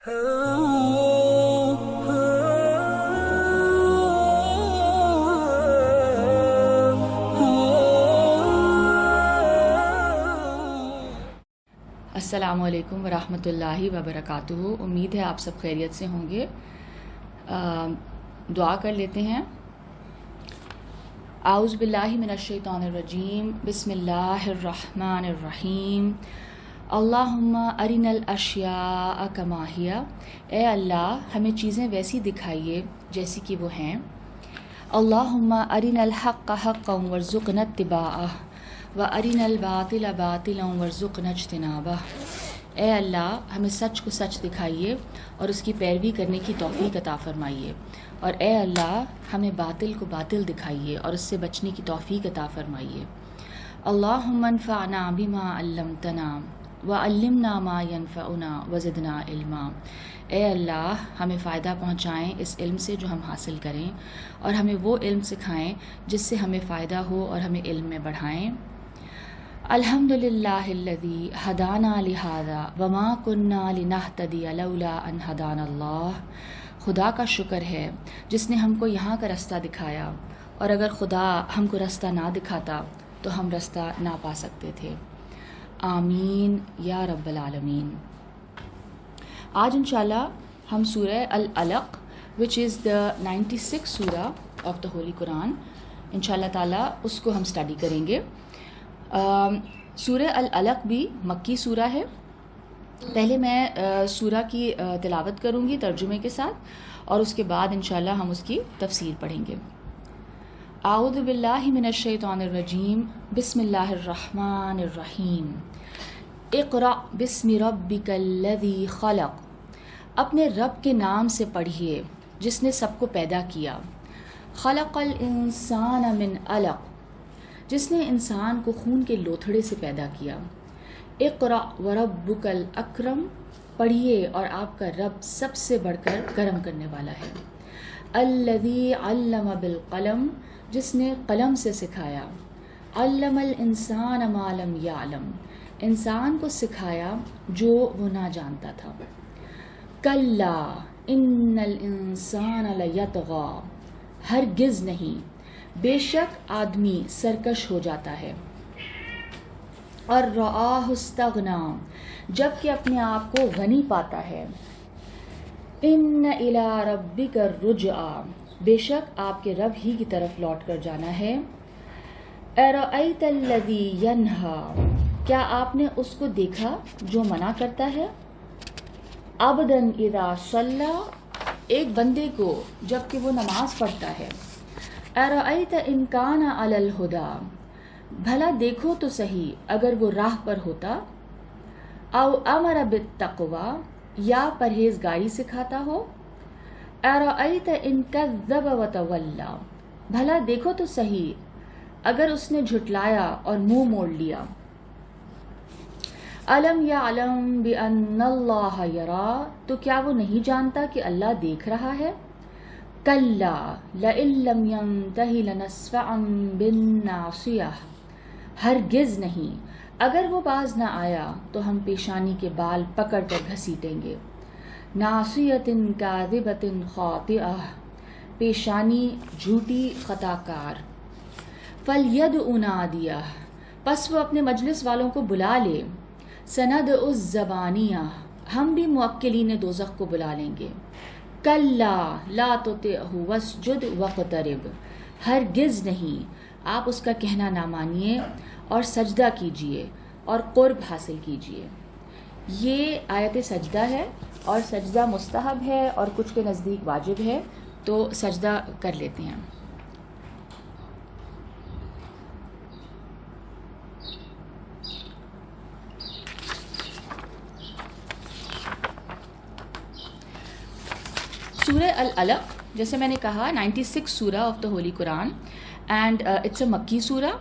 السلام علیکم ورحمۃ اللہ وبرکاتہ. امید ہے آپ سب خیریت سے ہوں گے. دعا کر لیتے ہیں. اعوذ باللہ من الشیطان الرجیم. بسم اللہ الرحمن الرحیم. اللہم ارنا الاشیاء کما ہی. اے اللہ ہمیں چیزیں ویسی دکھائیے جیسی کہ وہ ہیں. اللہم ارنا الحق حقا وارزقنا اتباعہ وَأَرِنَا الْبَاطِلَ بَاطِلًا وَارْزُقْنَا اجْتِنَابَهُ. اے اللہ ہمیں سچ کو سچ دکھائیے اور اس کی پیروی کرنے کی توفیق عطا فرمائیے، اور اے اللہ ہمیں باطل کو باطل دکھائیے اور اس سے بچنے کی توفیق عطا فرمائیے. اللہم انفعنا بما علمتنا وعلمنا ما ينفعنا وزدنا علما. اے اللہ ہمیں فائدہ پہنچائیں اس علم سے جو ہم حاصل کریں، اور ہمیں وہ علم سکھائیں جس سے ہمیں فائدہ ہو اور ہمیں علم میں بڑھائیں. الحمد للہ الذی ہدانا لہذا وما کننا لنہتدی لولا ان ہدانا اللہ. خدا کا شکر ہے جس نے ہم کو یہاں کا رستہ دکھایا، اور اگر خدا ہم کو رستہ نہ دکھاتا تو ہم رستہ نہ پا سکتے تھے. آمین یا رب العالمین. آج انشاءاللہ ہم سورہ العلق which is the 96th سورہ of the Holy Quran انشاءاللہ تعالیٰ اس کو ہم اسٹڈی کریں گے. سورہ العلق بھی مکی سورہ ہے. پہلے میں سورہ کی تلاوت کروں گی ترجمے کے ساتھ، اور اس کے بعد انشاءاللہ ہم اس کی تفسیر پڑھیں گے. اعوذ باللہ من الشیطان الرجیم. بسم اللہ الرحمن الرحیم. اقرأ بسم ربک الذی خلق. اپنے رب کے نام سے پڑھیے جس نے سب کو پیدا کیا. خلق الانسان من علق. جس نے انسان کو خون کے لوتھڑے سے پیدا کیا. اقرأ وربک الاکرم. پڑھیے اور آپ کا رب سب سے بڑھ کر کرم کرنے والا ہے. الذی علم بالقلم. جس نے قلم سے سکھایا. علم الانسان ما لم یعلم. انسان کو سکھایا جو وہ نہ جانتا تھا. کلا ان الانسان لیطغی. ہرگز نہیں، بے شک آدمی سرکش ہو جاتا ہے. اور رآہ استغنا. جب کہ اپنے آپ کو غنی پاتا ہے. ان الی ربک الرجعی. بے شک آپ کے رب ہی کی طرف لوٹ کر جانا ہے. ارأیت الذی ینہی. کیا آپ نے اس کو دیکھا جو منع کرتا ہے. عبدا اذا صلی. ایک بندے کو جب کہ وہ نماز پڑھتا ہے. ارأیت ان کان علی الہدی. بھلا دیکھو تو صحیح اگر وہ راہ پر ہوتا. او امر بالتقوی. یا پرہیزگاری سکھاتا ہو. ارأیت ان کذب وتولی. بھلا دیکھو تو صحیح اگر اس نے جھٹلایا اور منہ موڑ لیا. علم یعلم بأن اللہ یری. تو کیا وہ نہیں جانتا کہ اللہ دیکھ رہا ہے. کلا لئن لم ینتہ لنسفعا بالناصیہ. ہرگز نہیں، اگر وہ باز نہ آیا تو ہم پیشانی کے بال پکڑ کر گھسیٹیں گے. ناصیۃ کاذبۃ خاطئہ. پیشانی جھوٹی خطا کار. فلیدع نادیہ. پس وہ اپنے مجلس والوں کو بلا لے. سندع الزبانیہ. ہم بھی موکلین دوزخ کو بلا لیں گے. کلا لا تطعہ واسجد واقترب. ہرگز نہیں، آپ اس کا کہنا نہ مانیے اور سجدہ کیجیے اور قرب حاصل کیجیے. یہ آیت سجدہ ہے، اور سجدہ مستحب ہے اور کچھ کے نزدیک واجب ہے، تو سجدہ کر لیتے ہیں. سورہ العلق جیسے میں نے کہا 96 سورہ آف دا ہولی قرآن، اینڈ اٹس اے مکی سورہ.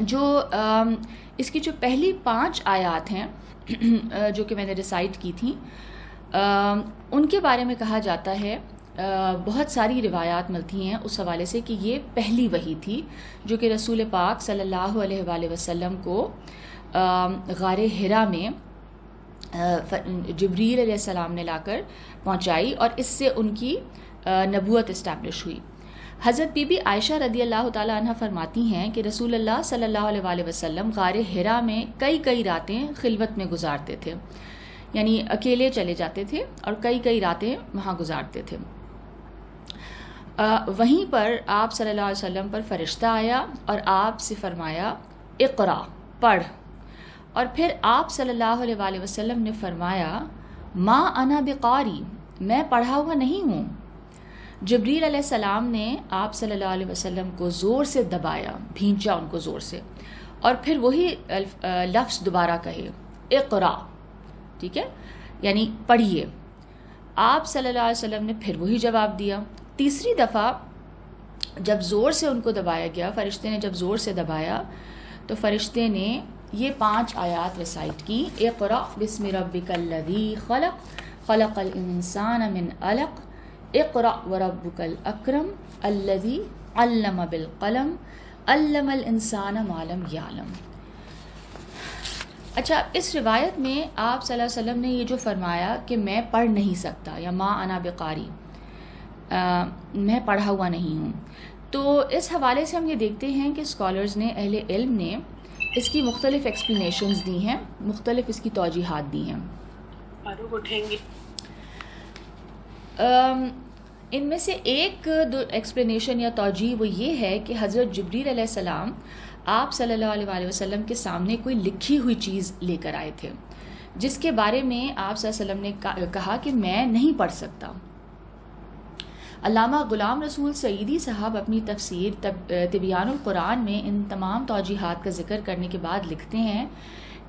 جو اس کی جو پہلی 5 آیات ہیں جو کہ میں نے ریسائٹ کی تھیں، ان کے بارے میں کہا جاتا ہے، بہت ساری روایات ملتی ہیں اس حوالے سے کہ یہ پہلی وحی تھی جو کہ رسول پاک صلی اللہ علیہ وآلہ وسلم کو غار حرا میں جبریل علیہ السلام نے لا کر پہنچائی اور اس سے ان کی نبوت اسٹیبلش ہوئی۔ حضرت بی بی عائشہ رضی اللہ تعالیٰ عنہ فرماتی ہیں کہ رسول اللہ صلی اللہ علیہ وآلہ وسلم غار حرا میں کئی راتیں خلوت میں گزارتے تھے، یعنی اکیلے چلے جاتے تھے اور کئی راتیں وہاں گزارتے تھے۔ وہیں پر آپ صلی اللہ علیہ وسلم پر فرشتہ آیا اور آپ سے فرمایا اقرا، پڑھ، اور پھر آپ صلی اللہ علیہ وآلہ وسلم نے فرمایا ما انا بقاری، میں پڑھا ہوا نہیں ہوں۔ جبریل علیہ السلام نے آپ صلی اللہ علیہ وسلم کو زور سے دبایا، بھینچا ان کو زور سے، اور پھر وہی لفظ دوبارہ کہے اقرا، ٹھیک ہے، یعنی پڑھیے۔ آپ صلی اللہ علیہ وسلم نے پھر وہی جواب دیا۔ تیسری دفعہ جب زور سے ان کو دبایا گیا، فرشتے نے جب زور سے دبایا تو فرشتے نے یہ 5 آیات ریسائٹ کی، اقرا بسم ربک الذی خلق، خلق الانسان من علق، اقرا وربک الاکرم الذی علم بالقلم، علم الانسان ما لم یعلم۔ اچھا، اس روایت میں آپ صلی اللہ علیہ وسلم نے یہ جو فرمایا کہ میں پڑھ نہیں سکتا، یا ما انا بقاری، میں پڑھا ہوا نہیں ہوں، تو اس حوالے سے ہم یہ دیکھتے ہیں کہ اسکالرز نے، اہل علم نے اس کی مختلف ایکسپلینیشنز دی ہیں، مختلف اس کی توجیحات دی ہیں۔ ان میں سے ایک دو ایکسپلینیشن یا توجیح وہ یہ ہے کہ حضرت جبریل علیہ السلام آپ صلی اللہ علیہ وآلہ وسلم کے سامنے کوئی لکھی ہوئی چیز لے کر آئے تھے، جس کے بارے میں آپ صلی اللہ علیہ وسلم نے کہا کہ میں نہیں پڑھ سکتا۔ علامہ غلام رسول سعیدی صاحب اپنی تفسیر تبیان القرآن میں ان تمام توجیحات کا ذکر کرنے کے بعد لکھتے ہیں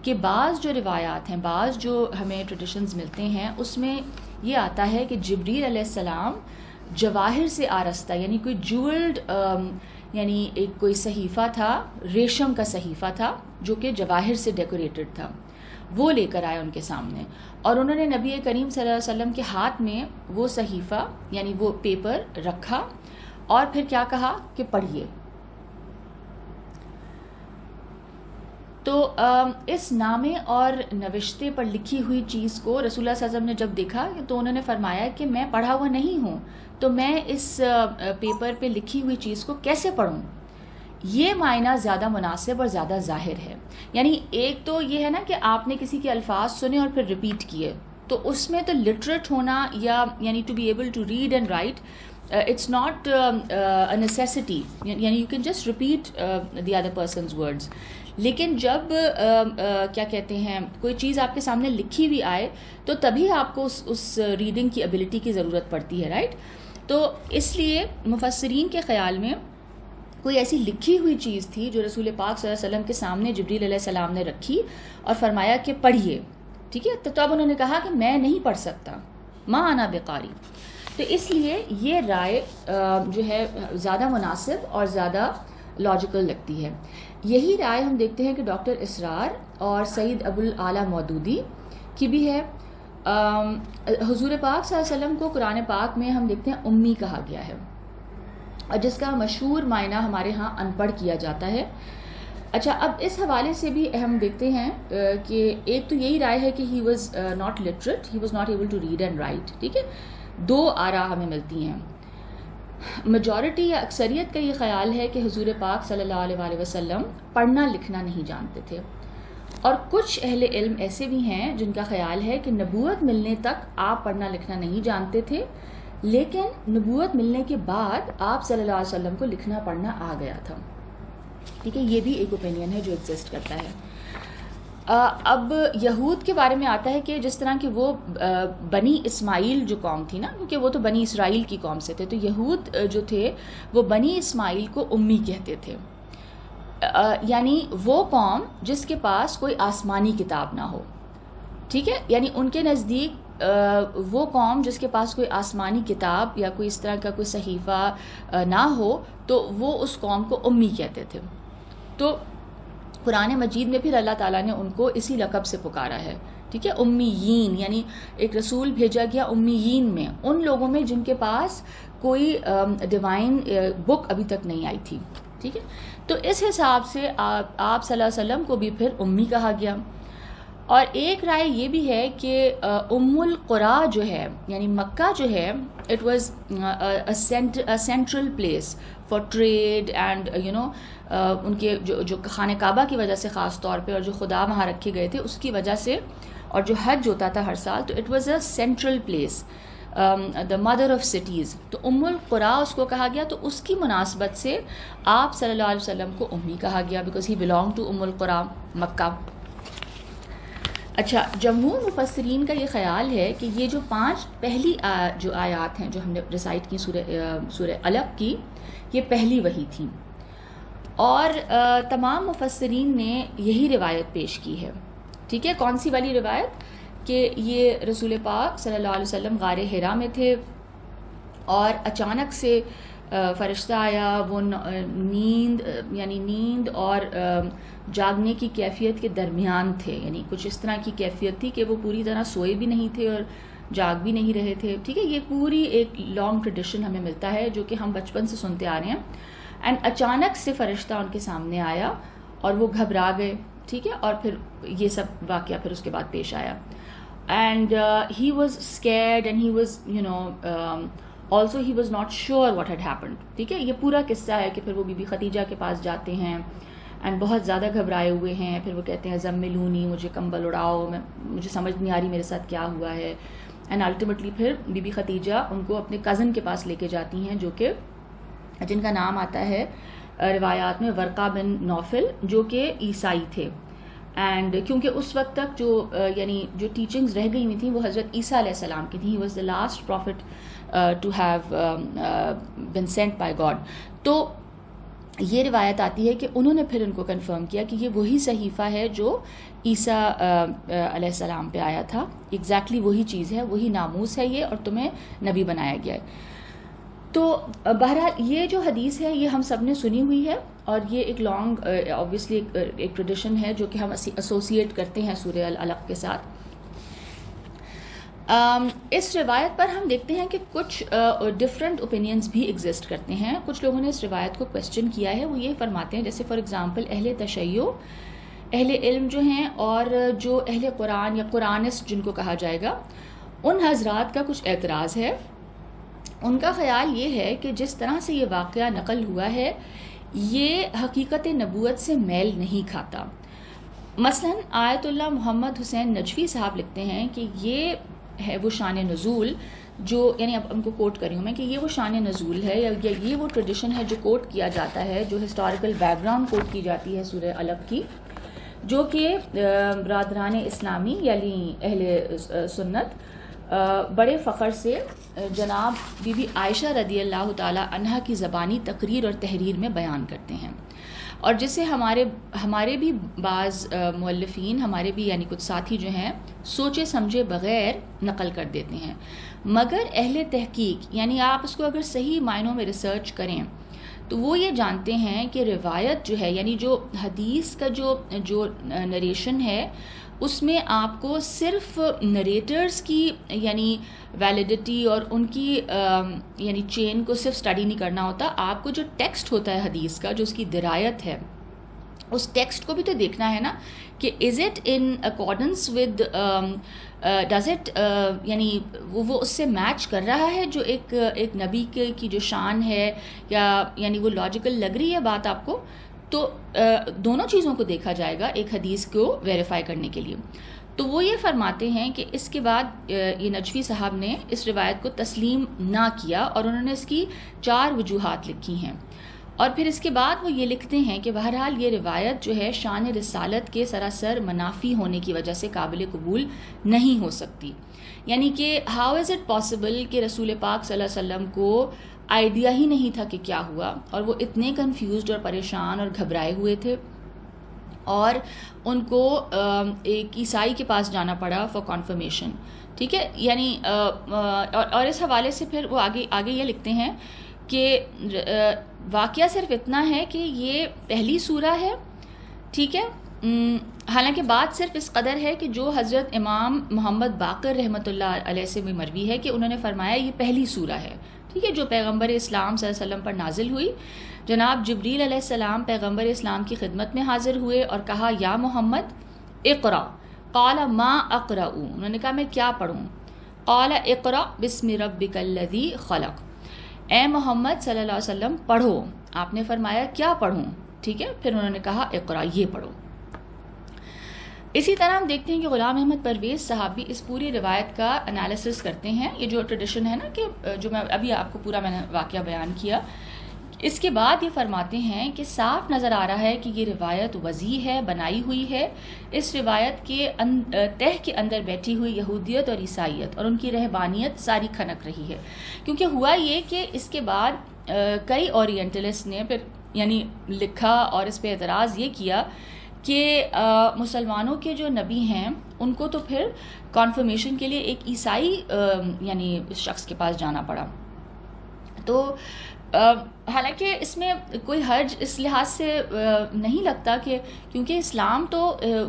کہ بعض جو روایات ہیں، بعض جو ہمیں ٹریڈیشنز ملتے ہیں، اس میں یہ آتا ہے کہ جبریل علیہ السلام جواہر سے آرستہ، یعنی کوئی جوولڈ، یعنی ایک کوئی صحیفہ تھا، ریشم کا صحیفہ تھا جو کہ جواہر سے ڈیکوریٹڈ تھا، وہ لے کر آئے ان کے سامنے، اور انہوں نے نبی کریم صلی اللہ علیہ وسلم کے ہاتھ میں وہ صحیفہ، یعنی وہ پیپر رکھا، اور پھر کیا کہا کہ پڑھیے۔ تو اس نامے اور نوشتے پر لکھی ہوئی چیز کو رسول اللہ صلی اللہ علیہ وسلم نے جب دیکھا تو انہوں نے فرمایا کہ میں پڑھا ہوا نہیں ہوں، تو میں اس پیپر پہ لکھی ہوئی چیز کو کیسے پڑھوں؟ یہ معنی زیادہ مناسب اور زیادہ ظاہر ہے۔ یعنی ایک تو یہ ہے نا کہ آپ نے کسی کے الفاظ سنے اور پھر ریپیٹ کیے، تو اس میں تو لٹریٹ ہونا، یا یعنی to be able to read and write, it's not a necessity, یعنی you can just repeat the other persons words. لیکن جب کیا کہتے ہیں، کوئی چیز آپ کے سامنے لکھی ہوئی آئے تو تبھی آپ کو اس ریڈنگ کی ایبلٹی کی ضرورت پڑتی ہے، رائٹ؟ تو اس لیے مفسرین کے خیال میں کوئی ایسی لکھی ہوئی چیز تھی جو رسول پاک صلی اللہ علیہ وسلم کے سامنے جبریل علیہ السلام نے رکھی اور فرمایا کہ پڑھیے، ٹھیک ہے، تو تب انہوں نے کہا کہ میں نہیں پڑھ سکتا، ما انا بقاری۔ تو اس لیے یہ رائے جو ہے زیادہ مناسب اور زیادہ لاجیکل لگتی ہے۔ یہی رائے ہم دیکھتے ہیں کہ ڈاکٹر اسرار اور سید ابو الاعلیٰ مودودی کی بھی ہے۔ حضور پاک صلی اللہ علیہ وسلم کو قرآن پاک میں ہم دیکھتے ہیں امی کہا گیا ہے، اور جس کا مشہور معنی ہمارے ہاں ان پڑھ کیا جاتا ہے۔ اچھا، اب اس حوالے سے بھی ہم دیکھتے ہیں کہ ایک تو یہی رائے ہے کہ he was not literate, he was not able to read and write, ٹھیک ہے۔ دو آراء ہمیں ملتی ہیں۔ میجورٹی یا اکثریت کا یہ خیال ہے کہ حضور پاک صلی اللہ علیہ وآلہ وسلم پڑھنا لکھنا نہیں جانتے تھے، اور کچھ اہل علم ایسے بھی ہیں جن کا خیال ہے کہ نبوت ملنے تک آپ پڑھنا لکھنا نہیں جانتے تھے، لیکن نبوت ملنے کے بعد آپ صلی اللہ علیہ وسلم کو لکھنا پڑھنا آ گیا تھا، ٹھیک ہے۔ یہ بھی ایک اوپینین ہے جو ایگزسٹ کرتا ہے۔ اب یہود کے بارے میں آتا ہے کہ جس طرح کہ وہ بنی اسماعیل جو قوم تھی نا، کیونکہ وہ تو بنی اسرائیل کی قوم سے تھے، تو یہود جو تھے وہ بنی اسماعیل کو امی کہتے تھے، یعنی وہ قوم جس کے پاس کوئی آسمانی کتاب نہ ہو، ٹھیک ہے۔ یعنی ان کے نزدیک وہ قوم جس کے پاس کوئی آسمانی کتاب یا کوئی اس طرح کا کوئی صحیفہ نہ ہو تو وہ اس قوم کو امی کہتے تھے۔ تو قرآن مجید میں پھر اللہ تعالیٰ نے ان کو اسی لقب سے پکارا ہے، ٹھیک ہے، امیین، یعنی ایک رسول بھیجا گیا امیین میں، ان لوگوں میں جن کے پاس کوئی ڈیوائن بک ابھی تک نہیں آئی تھی، ٹھیک ہے۔ تو اس حساب سے آپ صلی اللہ علیہ وسلم کو بھی پھر امی کہا گیا۔ اور ایک رائے یہ بھی ہے کہ ام القرا جو ہے یعنی مکہ جو ہے it was central place for trade and ان کے جو خانہ کعبہ کی وجہ سے خاص طور پہ اور جو خدا وہاں رکھے گئے تھے اس کی وجہ سے اور جو حج ہوتا تھا ہر سال تو it was a central place the mother of cities. تو ام القرا اس کو کہا گیا, تو اس کی مناسبت سے آپ صلی اللہ علیہ وسلم کو امی کہا گیا بیکاز ہی بلانگ ٹو ام القرا مکہ. اچھا, جمہور مفسرین کا یہ خیال ہے کہ یہ جو 5 پہلی جو آیات ہیں جو ہم نے ریسائٹ کی سورہ علق کی, یہ پہلی وحی تھیں, اور تمام مفسرین نے یہی روایت پیش کی ہے. ٹھیک ہے, کون سی والی روایت؟ کہ یہ رسول پاک صلی اللہ علیہ وسلم غار حرا میں تھے اور اچانک سے فرشتہ آیا, وہ نیند اور جاگنے کی کیفیت کے درمیان تھے, یعنی کچھ اس طرح کی کیفیت تھی کہ وہ پوری طرح سوئے بھی نہیں تھے اور جاگ بھی نہیں رہے تھے. ٹھیک ہے, یہ پوری ایک لانگ ٹریڈیشن ہمیں ملتا ہے جو کہ ہم بچپن سے سنتے آ رہے ہیں. اینڈ اچانک سے فرشتہ ان کے سامنے آیا اور وہ گھبرا گئے. ٹھیک ہے, اور پھر یہ سب واقعہ پھر اس کے بعد پیش آیا. And he was scared and he was also he was not sure what had happened. ٹھیک ہے, یہ پورا قصہ ہے کہ پھر وہ بی بی خدیجہ کے پاس جاتے ہیں اینڈ بہت زیادہ گھبرائے ہوئے ہیں. پھر وہ کہتے ہیں زملونی, مجھے کمبل اڑاؤ, مجھے سمجھ نہیں آ رہی میرے ساتھ کیا ہوا ہے. اینڈ الٹیمیٹلی پھر بی بی خدیجہ ان کو اپنے کزن کے پاس لے کے جاتی ہیں جو کہ جن کا نام آتا ہے روایات میں ورقہ بن نوفل, جو کہ عیسائی تھے. اینڈ کیونکہ اس وقت تک یعنی جو ٹیچنگز رہ گئی ہوئی تھیں وہ حضرت عیسیٰ علیہ السلام کی تھیں. He was the last prophet to have been sent by God. تو یہ روایت آتی ہے کہ انہوں نے پھر ان کو کنفرم کیا کہ یہ وہی صحیفہ ہے جو عیسیٰ علیہ السلام پہ آیا تھا, ایگزیکٹلی وہی چیز ہے, وہی ناموس ہے یہ, اور تمہیں نبی بنایا گیا ہے. تو بہرحال یہ جو حدیث ہے یہ ہم سب نے سنی ہوئی ہے, اور یہ ایک لانگ آبویسلی ایک ٹریڈیشن ہے جو کہ ہم ایسوسیٹ کرتے ہیں سورہ العلق کے ساتھ. اس روایت پر ہم دیکھتے ہیں کہ کچھ ڈفرینٹ اوپینینز بھی ایگزسٹ کرتے ہیں. کچھ لوگوں نے اس روایت کو کویسچن کیا ہے, وہ یہ فرماتے ہیں جیسے فار ایگزامپل اہل تشیع, اہل علم جو ہیں, اور جو اہل قرآن یا قرآنسٹ جن کو کہا جائے گا, ان حضرات کا کچھ اعتراض ہے. ان کا خیال یہ ہے کہ جس طرح سے یہ واقعہ نقل ہوا ہے یہ حقیقت نبوت سے میل نہیں کھاتا. مثلا آیت اللہ محمد حسین نجفی صاحب لکھتے ہیں کہ یہ ہے وہ شان نزول جو, یعنی اب ان کو کوٹ کر رہی ہوں میں, کہ یہ وہ شان نزول ہے یا یہ وہ ٹریڈیشن ہے جو کوٹ کیا جاتا ہے, جو ہسٹوریکل بیک گراؤنڈ کوٹ کی جاتی ہے سورہ علق کی, جو کہ برادران اسلامی یعنی اہل سنت بڑے فخر سے جناب بی بی عائشہ رضی اللہ تعالی عنہا کی زبانی تقریر اور تحریر میں بیان کرتے ہیں, اور جسے ہمارے بھی بعض مؤلفین, ہمارے بھی یعنی کچھ ساتھی جو ہیں, سوچے سمجھے بغیر نقل کر دیتے ہیں. مگر اہل تحقیق یعنی آپ اس کو اگر صحیح معنوں میں ریسرچ کریں تو وہ یہ جانتے ہیں کہ روایت جو ہے یعنی جو حدیث کا جو نریشن ہے اس میں آپ کو صرف نریٹرز کی یعنی ویلیڈیٹی اور ان کی یعنی چین کو صرف اسٹڈی نہیں کرنا ہوتا, آپ کو جو ٹیکسٹ ہوتا ہے حدیث کا, جو اس کی درایت ہے, اس ٹیکسٹ کو بھی تو دیکھنا ہے نا کہ is it in accordance with does it یعنی وہ اس سے میچ کر رہا ہے جو ایک نبی کی جو شان ہے, یا یعنی وہ لاجیکل لگ رہی ہے بات آپ کو. تو دونوں چیزوں کو دیکھا جائے گا ایک حدیث کو ویریفائی کرنے کے لیے. تو وہ یہ فرماتے ہیں کہ اس کے بعد یہ نجفی صاحب نے اس روایت کو تسلیم نہ کیا, اور انہوں نے اس کی 4 وجوہات لکھی ہیں. اور پھر اس کے بعد وہ یہ لکھتے ہیں کہ بہرحال یہ روایت جو ہے شان رسالت کے سراسر منافی ہونے کی وجہ سے قابل قبول نہیں ہو سکتی. یعنی کہ ہاؤ از اٹ پاسبل کہ رسول پاک صلی اللہ علیہ وسلم کو آئیڈیا ہی نہیں تھا کہ کیا ہوا, اور وہ اتنے کنفیوزڈ اور پریشان اور گھبرائے ہوئے تھے, اور ان کو ایک عیسائی کے پاس جانا پڑا فار کنفرمیشن. ٹھیک ہے, یعنی اور اس حوالے سے پھر وہ آگے یہ لکھتے ہیں کہ واقعہ صرف اتنا ہے کہ یہ پہلی سورہ ہے. ٹھیک ہے, حالانکہ بات صرف اس قدر ہے کہ جو حضرت امام محمد باقر رحمۃ اللہ علیہ سے بھی مروی ہے کہ انہوں نے فرمایا یہ پہلی سورہ ہے. ٹھیک ہے, جو پیغمبر اسلام صلی اللہ علیہ وسلم پر نازل ہوئی. جناب جبریل علیہ السلام پیغمبر اسلام کی خدمت میں حاضر ہوئے اور کہا یا محمد اقرا, قال ما اقرأ، انہوں نے کہا میں کیا پڑھوں؟ قال اقرأ بسم ربک الذی خلق، اے محمد صلی اللہ علیہ وسلم پڑھو. آپ نے فرمایا کیا پڑھوں؟ ٹھیک ہے، پھر انہوں نے کہا اقرأ، یہ پڑھو. اسی طرح ہم دیکھتے ہیں کہ غلام احمد پرویز صاحب بھی اس پوری روایت کا انالیسس کرتے ہیں. یہ جو ٹریڈیشن ہے نا کہ جو میں ابھی آپ کو پورا میں نے واقعہ بیان کیا، اس کے بعد یہ فرماتے ہیں کہ صاف نظر آ رہا ہے کہ یہ روایت وضیع ہے، بنائی ہوئی ہے. اس روایت کے تہ کے اندر بیٹھی ہوئی یہودیت اور عیسائیت اور ان کی رہبانیت ساری کھنک رہی ہے. کیونکہ ہوا یہ کہ اس کے بعد کئی اورینٹلسٹ نے پھر یعنی لکھا اور اس پہ اعتراض یہ کیا کہ مسلمانوں کے جو نبی ہیں ان کو تو پھر کانفرمیشن کے لیے ایک عیسائی یعنی شخص کے پاس جانا پڑا. تو حالانکہ اس میں کوئی حرج اس لحاظ سے نہیں لگتا کہ کیونکہ اسلام تو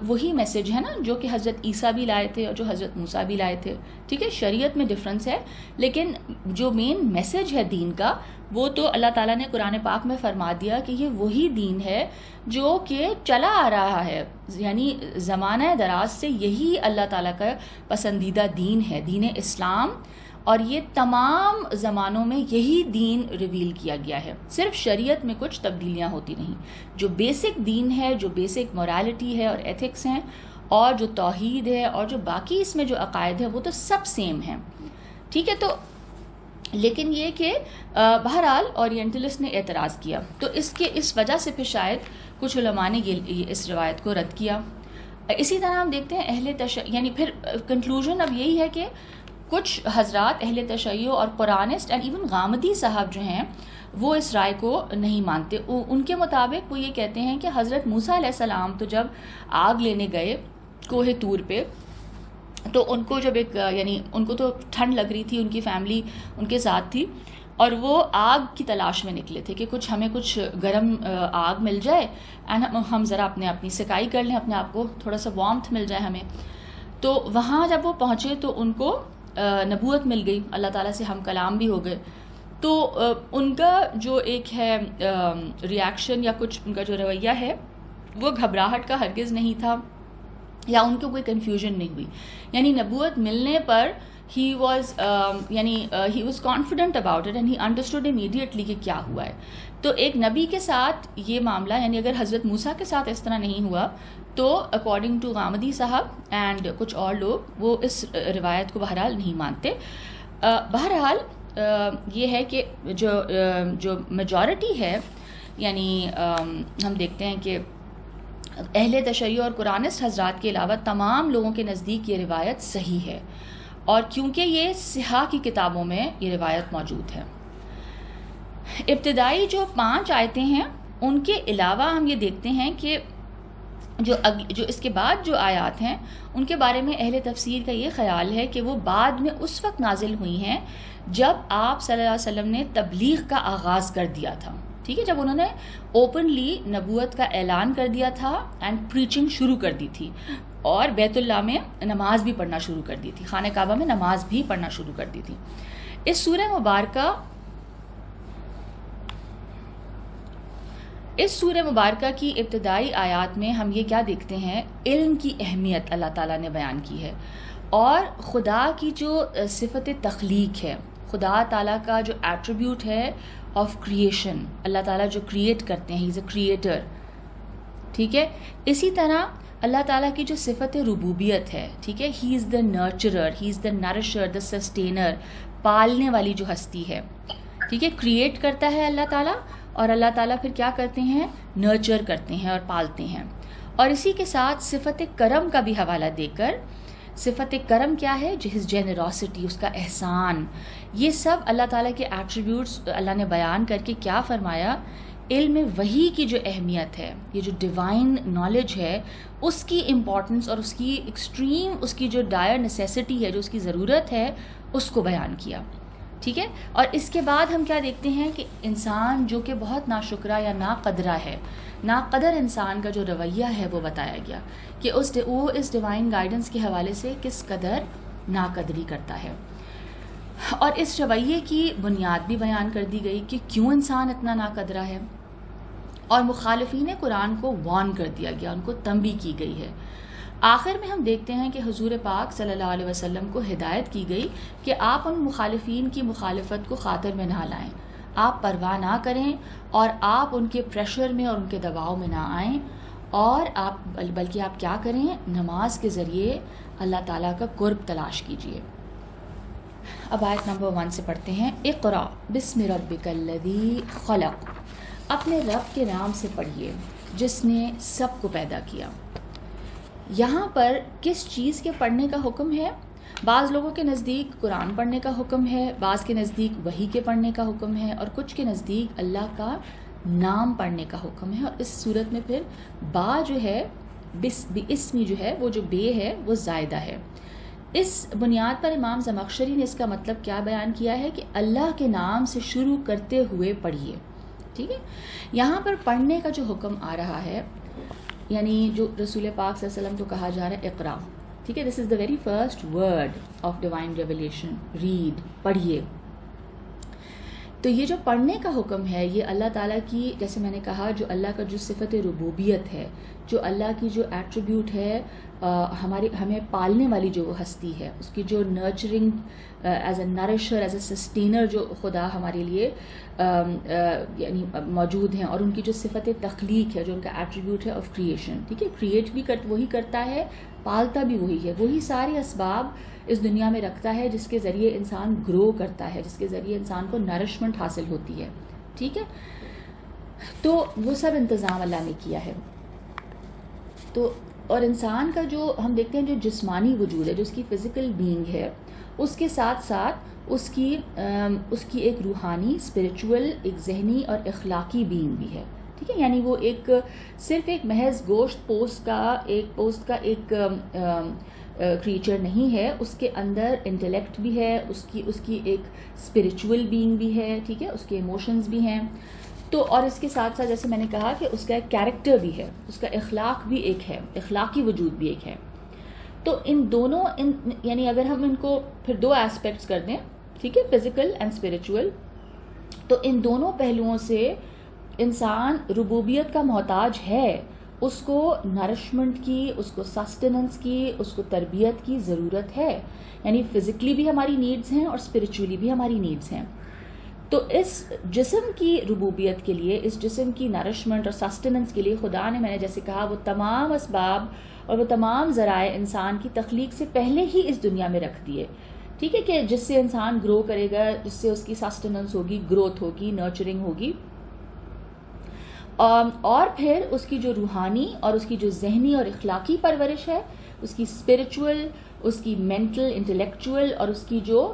وہی میسج ہے نا جو کہ حضرت عیسیٰ بھی لائے تھے اور جو حضرت موسیٰ بھی لائے تھے. ٹھیک ہے، شریعت میں ڈفرینس ہے، لیکن جو مین میسج ہے دین کا وہ تو اللہ تعالیٰ نے قرآن پاک میں فرما دیا کہ یہ وہی دین ہے جو کہ چلا آ رہا ہے. یعنی زمانہ دراز سے یہی اللہ تعالیٰ کا پسندیدہ دین ہے، دین اسلام، اور یہ تمام زمانوں میں یہی دین ریویل کیا گیا ہے. صرف شریعت میں کچھ تبدیلیاں ہوتی نہیں. جو بیسک دین ہے، جو بیسک مورالٹی ہے اور ایتھکس ہیں اور جو توحید ہے اور جو باقی اس میں جو عقائد ہے وہ تو سب سیم ہیں. ٹھیک ہے، تو لیکن یہ کہ بہرحال اورینٹلسٹ نے اعتراض کیا، تو اس وجہ سے پھر شاید کچھ علماء نے یہ اس روایت کو رد کیا. اسی طرح ہم دیکھتے ہیں یعنی پھر کنکلوژن اب یہی ہے کہ کچھ حضرات اہل تشیع اور قرآنسٹ اینڈ ایون غامدی صاحب جو ہیں وہ اس رائے کو نہیں مانتے. ان کے مطابق وہ یہ کہتے ہیں کہ حضرت موسیٰ علیہ السلام تو جب آگ لینے گئے کوہ طور پہ تو ان کو جب یعنی ان کو تو ٹھنڈ لگ رہی تھی، ان کی فیملی ان کے ساتھ تھی اور وہ آگ کی تلاش میں نکلے تھے کہ ہمیں کچھ گرم آگ مل جائے اینڈ ہم ذرا اپنی سکائی کر لیں، اپنے آپ کو تھوڑا سا وارمتھ مل جائے ہمیں. تو وہاں جب وہ پہنچے تو ان کو نبوت مل گئی، اللہ تعالیٰ سے ہم کلام بھی ہو گئے. تو ان کا جو ایک ہے ریاکشن یا کچھ ان کا جو رویہ ہے وہ گھبراہٹ کا ہرگز نہیں تھا یا ان کو کوئی کنفیوژن نہیں ہوئی. یعنی نبوت ملنے پر he was confident about it and he understood immediately کہ کیا ہوا ہے. تو ایک نبی کے ساتھ یہ معاملہ یعنی اگر حضرت موسیٰ کے ساتھ اس طرح نہیں ہوا تو اکارڈنگ ٹو غامدی صاحب اینڈ کچھ اور لوگ وہ اس روایت کو بہرحال نہیں مانتے. بہرحال یہ ہے کہ جو میجورٹی ہے یعنی ہم دیکھتے ہیں کہ اہل تشیع اور قرآنسٹ حضرات کے علاوہ تمام لوگوں کے نزدیک یہ روایت صحیح ہے، اور کیونکہ یہ صحاح کی کتابوں میں یہ روایت موجود ہے. ابتدائی جو 5 آیتیں ہیں ان کے علاوہ ہم یہ دیکھتے ہیں کہ جو اس کے بعد جو آیات ہیں ان کے بارے میں اہل تفسیر کا یہ خیال ہے کہ وہ بعد میں اس وقت نازل ہوئی ہیں جب آپ صلی اللہ علیہ وسلم نے تبلیغ کا آغاز کر دیا تھا. ٹھیک ہے، جب انہوں نے اوپنلی نبوت کا اعلان کر دیا تھا اینڈ پریچنگ شروع کر دی تھی اور بیت اللہ میں نماز بھی پڑھنا شروع کر دی تھی، خانہ کعبہ میں نماز بھی پڑھنا شروع کر دی تھی. اس سورہ مبارکہ کی ابتدائی آیات میں ہم یہ کیا دیکھتے ہیں؟ علم کی اہمیت اللہ تعالیٰ نے بیان کی ہے اور خدا کی جو صفت تخلیق ہے، خدا تعالیٰ کا جو ایٹریبیوٹ ہے آف کریشن، اللہ تعالیٰ جو کریٹ کرتے ہیں، ہی از اے کریٹر. ٹھیک ہے، اسی طرح اللہ تعالیٰ کی جو صفت ربوبیت ہے، ٹھیک ہے، he is the نرچرر، he is the نرشر، the sustainer, پالنے والی جو ہستی ہے. ٹھیک ہے، کریٹ کرتا ہے اللہ تعالیٰ اور اللہ تعالیٰ پھر کیا کرتے ہیں؟ نرچر کرتے ہیں اور پالتے ہیں. اور اسی کے ساتھ صفت کرم کا بھی حوالہ دے کر، صفت کرم کیا ہے؟ ہز جینیروسٹی، اس کا احسان، یہ سب اللہ تعالیٰ کے ایٹریبیوٹس اللہ نے بیان کر کے کیا فرمایا؟ علم وحی کی جو اہمیت ہے، یہ جو ڈیوائن نالج ہے، اس کی امپورٹنس اور اس کی ایکسٹریم، اس کی جو ڈائر نیسیسٹی ہے، جو اس کی ضرورت ہے، اس کو بیان کیا. ٹھیک ہے، اور اس کے بعد ہم کیا دیکھتے ہیں کہ انسان جو کہ بہت ناشکرہ یا ناقدرہ ہے، ناقدر انسان کا جو رویہ ہے وہ بتایا گیا کہ وہ اس ڈیوائن گائیڈنس کے حوالے سے کس قدر ناقدری کرتا ہے. اور اس رویے کی بنیاد بھی بیان کر دی گئی کہ کیوں انسان اتنا ناقدرہ ہے، اور مخالفین قرآن کو وارن کر دیا گیا، ان کو تنبیہ کی گئی ہے. آخر میں ہم دیکھتے ہیں کہ حضور پاک صلی اللہ علیہ وسلم کو ہدایت کی گئی کہ آپ ان مخالفین کی مخالفت کو خاطر میں نہ لائیں، آپ پرواہ نہ کریں اور آپ ان کے پریشر میں اور ان کے دباؤ میں نہ آئیں، اور آپ بلکہ آپ کیا کریں، نماز کے ذریعے اللہ تعالیٰ کا قرب تلاش کیجیے۔ اب آیت نمبر 1 سے پڑھتے ہیں۔ اقرأ بسم ربک الذی خلق، اپنے رب کے نام سے پڑھیے جس نے سب کو پیدا کیا۔ یہاں پر کس چیز کے پڑھنے کا حکم ہے؟ بعض لوگوں کے نزدیک قرآن پڑھنے کا حکم ہے، بعض کے نزدیک وحی کے پڑھنے کا حکم ہے، اور کچھ کے نزدیک اللہ کا نام پڑھنے کا حکم ہے۔ اور اس صورت میں پھر با جو ہے اسمی جو ہے وہ جو بے ہے وہ زائدہ ہے۔ اس بنیاد پر امام زمخشری نے اس کا مطلب کیا بیان کیا ہے کہ اللہ کے نام سے شروع کرتے ہوئے پڑھیے، ٹھیک ہے۔ یہاں پر پڑھنے کا جو حکم آ رہا ہے، یعنی جو رسول پاک صلی اللہ علیہ وسلم کو کہا جا رہا ہے اقرا، ٹھیک ہے، this is the very first word of divine revelation, read, پڑھیے۔ تو یہ جو پڑھنے کا حکم ہے یہ اللہ تعالیٰ کی، جیسے میں نے کہا، جو اللہ کا جو صفت ربوبیت ہے، جو اللہ کی جو ایٹریبیوٹ ہے، ہمیں پالنے والی جو ہستی ہے، اس کی جو nurturing as a nurturer, as a sustainer جو خدا ہمارے لیے یعنی موجود ہیں، اور ان کی جو صفت تخلیق ہے، جو ان کا ایٹریبیوٹ ہے آف کریشن، ٹھیک ہے، کریٹ بھی وہی کرتا ہے، پالتا بھی وہی ہے، وہی سارے اسباب اس دنیا میں رکھتا ہے جس کے ذریعے انسان گرو کرتا ہے، جس کے ذریعے انسان کو نرشمنٹ حاصل ہوتی ہے، ٹھیک ہے۔ تو وہ سب انتظام اللہ نے کیا ہے۔ تو اور انسان کا جو ہم دیکھتے ہیں جو جسمانی وجود ہے، جو اس کی فزیکل بینگ ہے، اس کے ساتھ ساتھ اس کی ایک روحانی، اسپریچول، ایک ذہنی اور اخلاقی بینگ بھی ہے، ٹھیک ہے۔ یعنی وہ ایک صرف ایک محض گوشت پوست کا ایک کریچر نہیں ہے، اس کے اندر انٹلیکٹ بھی ہے، اس کی ایک اسپریچول بینگ بھی ہے، ٹھیک ہے، اس کے ایموشنز بھی ہیں۔ تو اور اس کے ساتھ ساتھ جیسے میں نے کہا کہ اس کا ایک کیریکٹر بھی ہے، اس کا اخلاق بھی ایک ہے، اخلاقی وجود بھی ایک ہے۔ تو ان دونوں یعنی اگر ہم ان کو پھر دو ایسپیکٹس کر دیں، ٹھیک ہے، فزیکل اینڈ اسپریچول، تو ان دونوں پہلوؤں سے انسان ربوبیت کا محتاج ہے، اس کو نرشمنٹ کی، اس کو سسٹیننس کی، اس کو تربیت کی ضرورت ہے۔ یعنی فزیکلی بھی ہماری نیڈز ہیں اور اسپریچولی بھی ہماری نیڈز ہیں۔ تو اس جسم کی ربوبیت کے لیے، اس جسم کی نرشمنٹ اور سسٹیننس کے لیے خدا نے، میں نے جیسے کہا، وہ تمام اسباب اور وہ تمام ذرائع انسان کی تخلیق سے پہلے ہی اس دنیا میں رکھ دیے، ٹھیک ہے، کہ جس سے انسان گرو کرے گا، جس سے اس کی سسٹیننس ہوگی، گروتھ ہوگی، نرچرنگ ہوگی، اور پھر اس کی جو روحانی اور اس کی جو ذہنی اور اخلاقی پرورش ہے، اس کی اسپریچول، اس کی مینٹل، انٹلیکچول، اور اس کی جو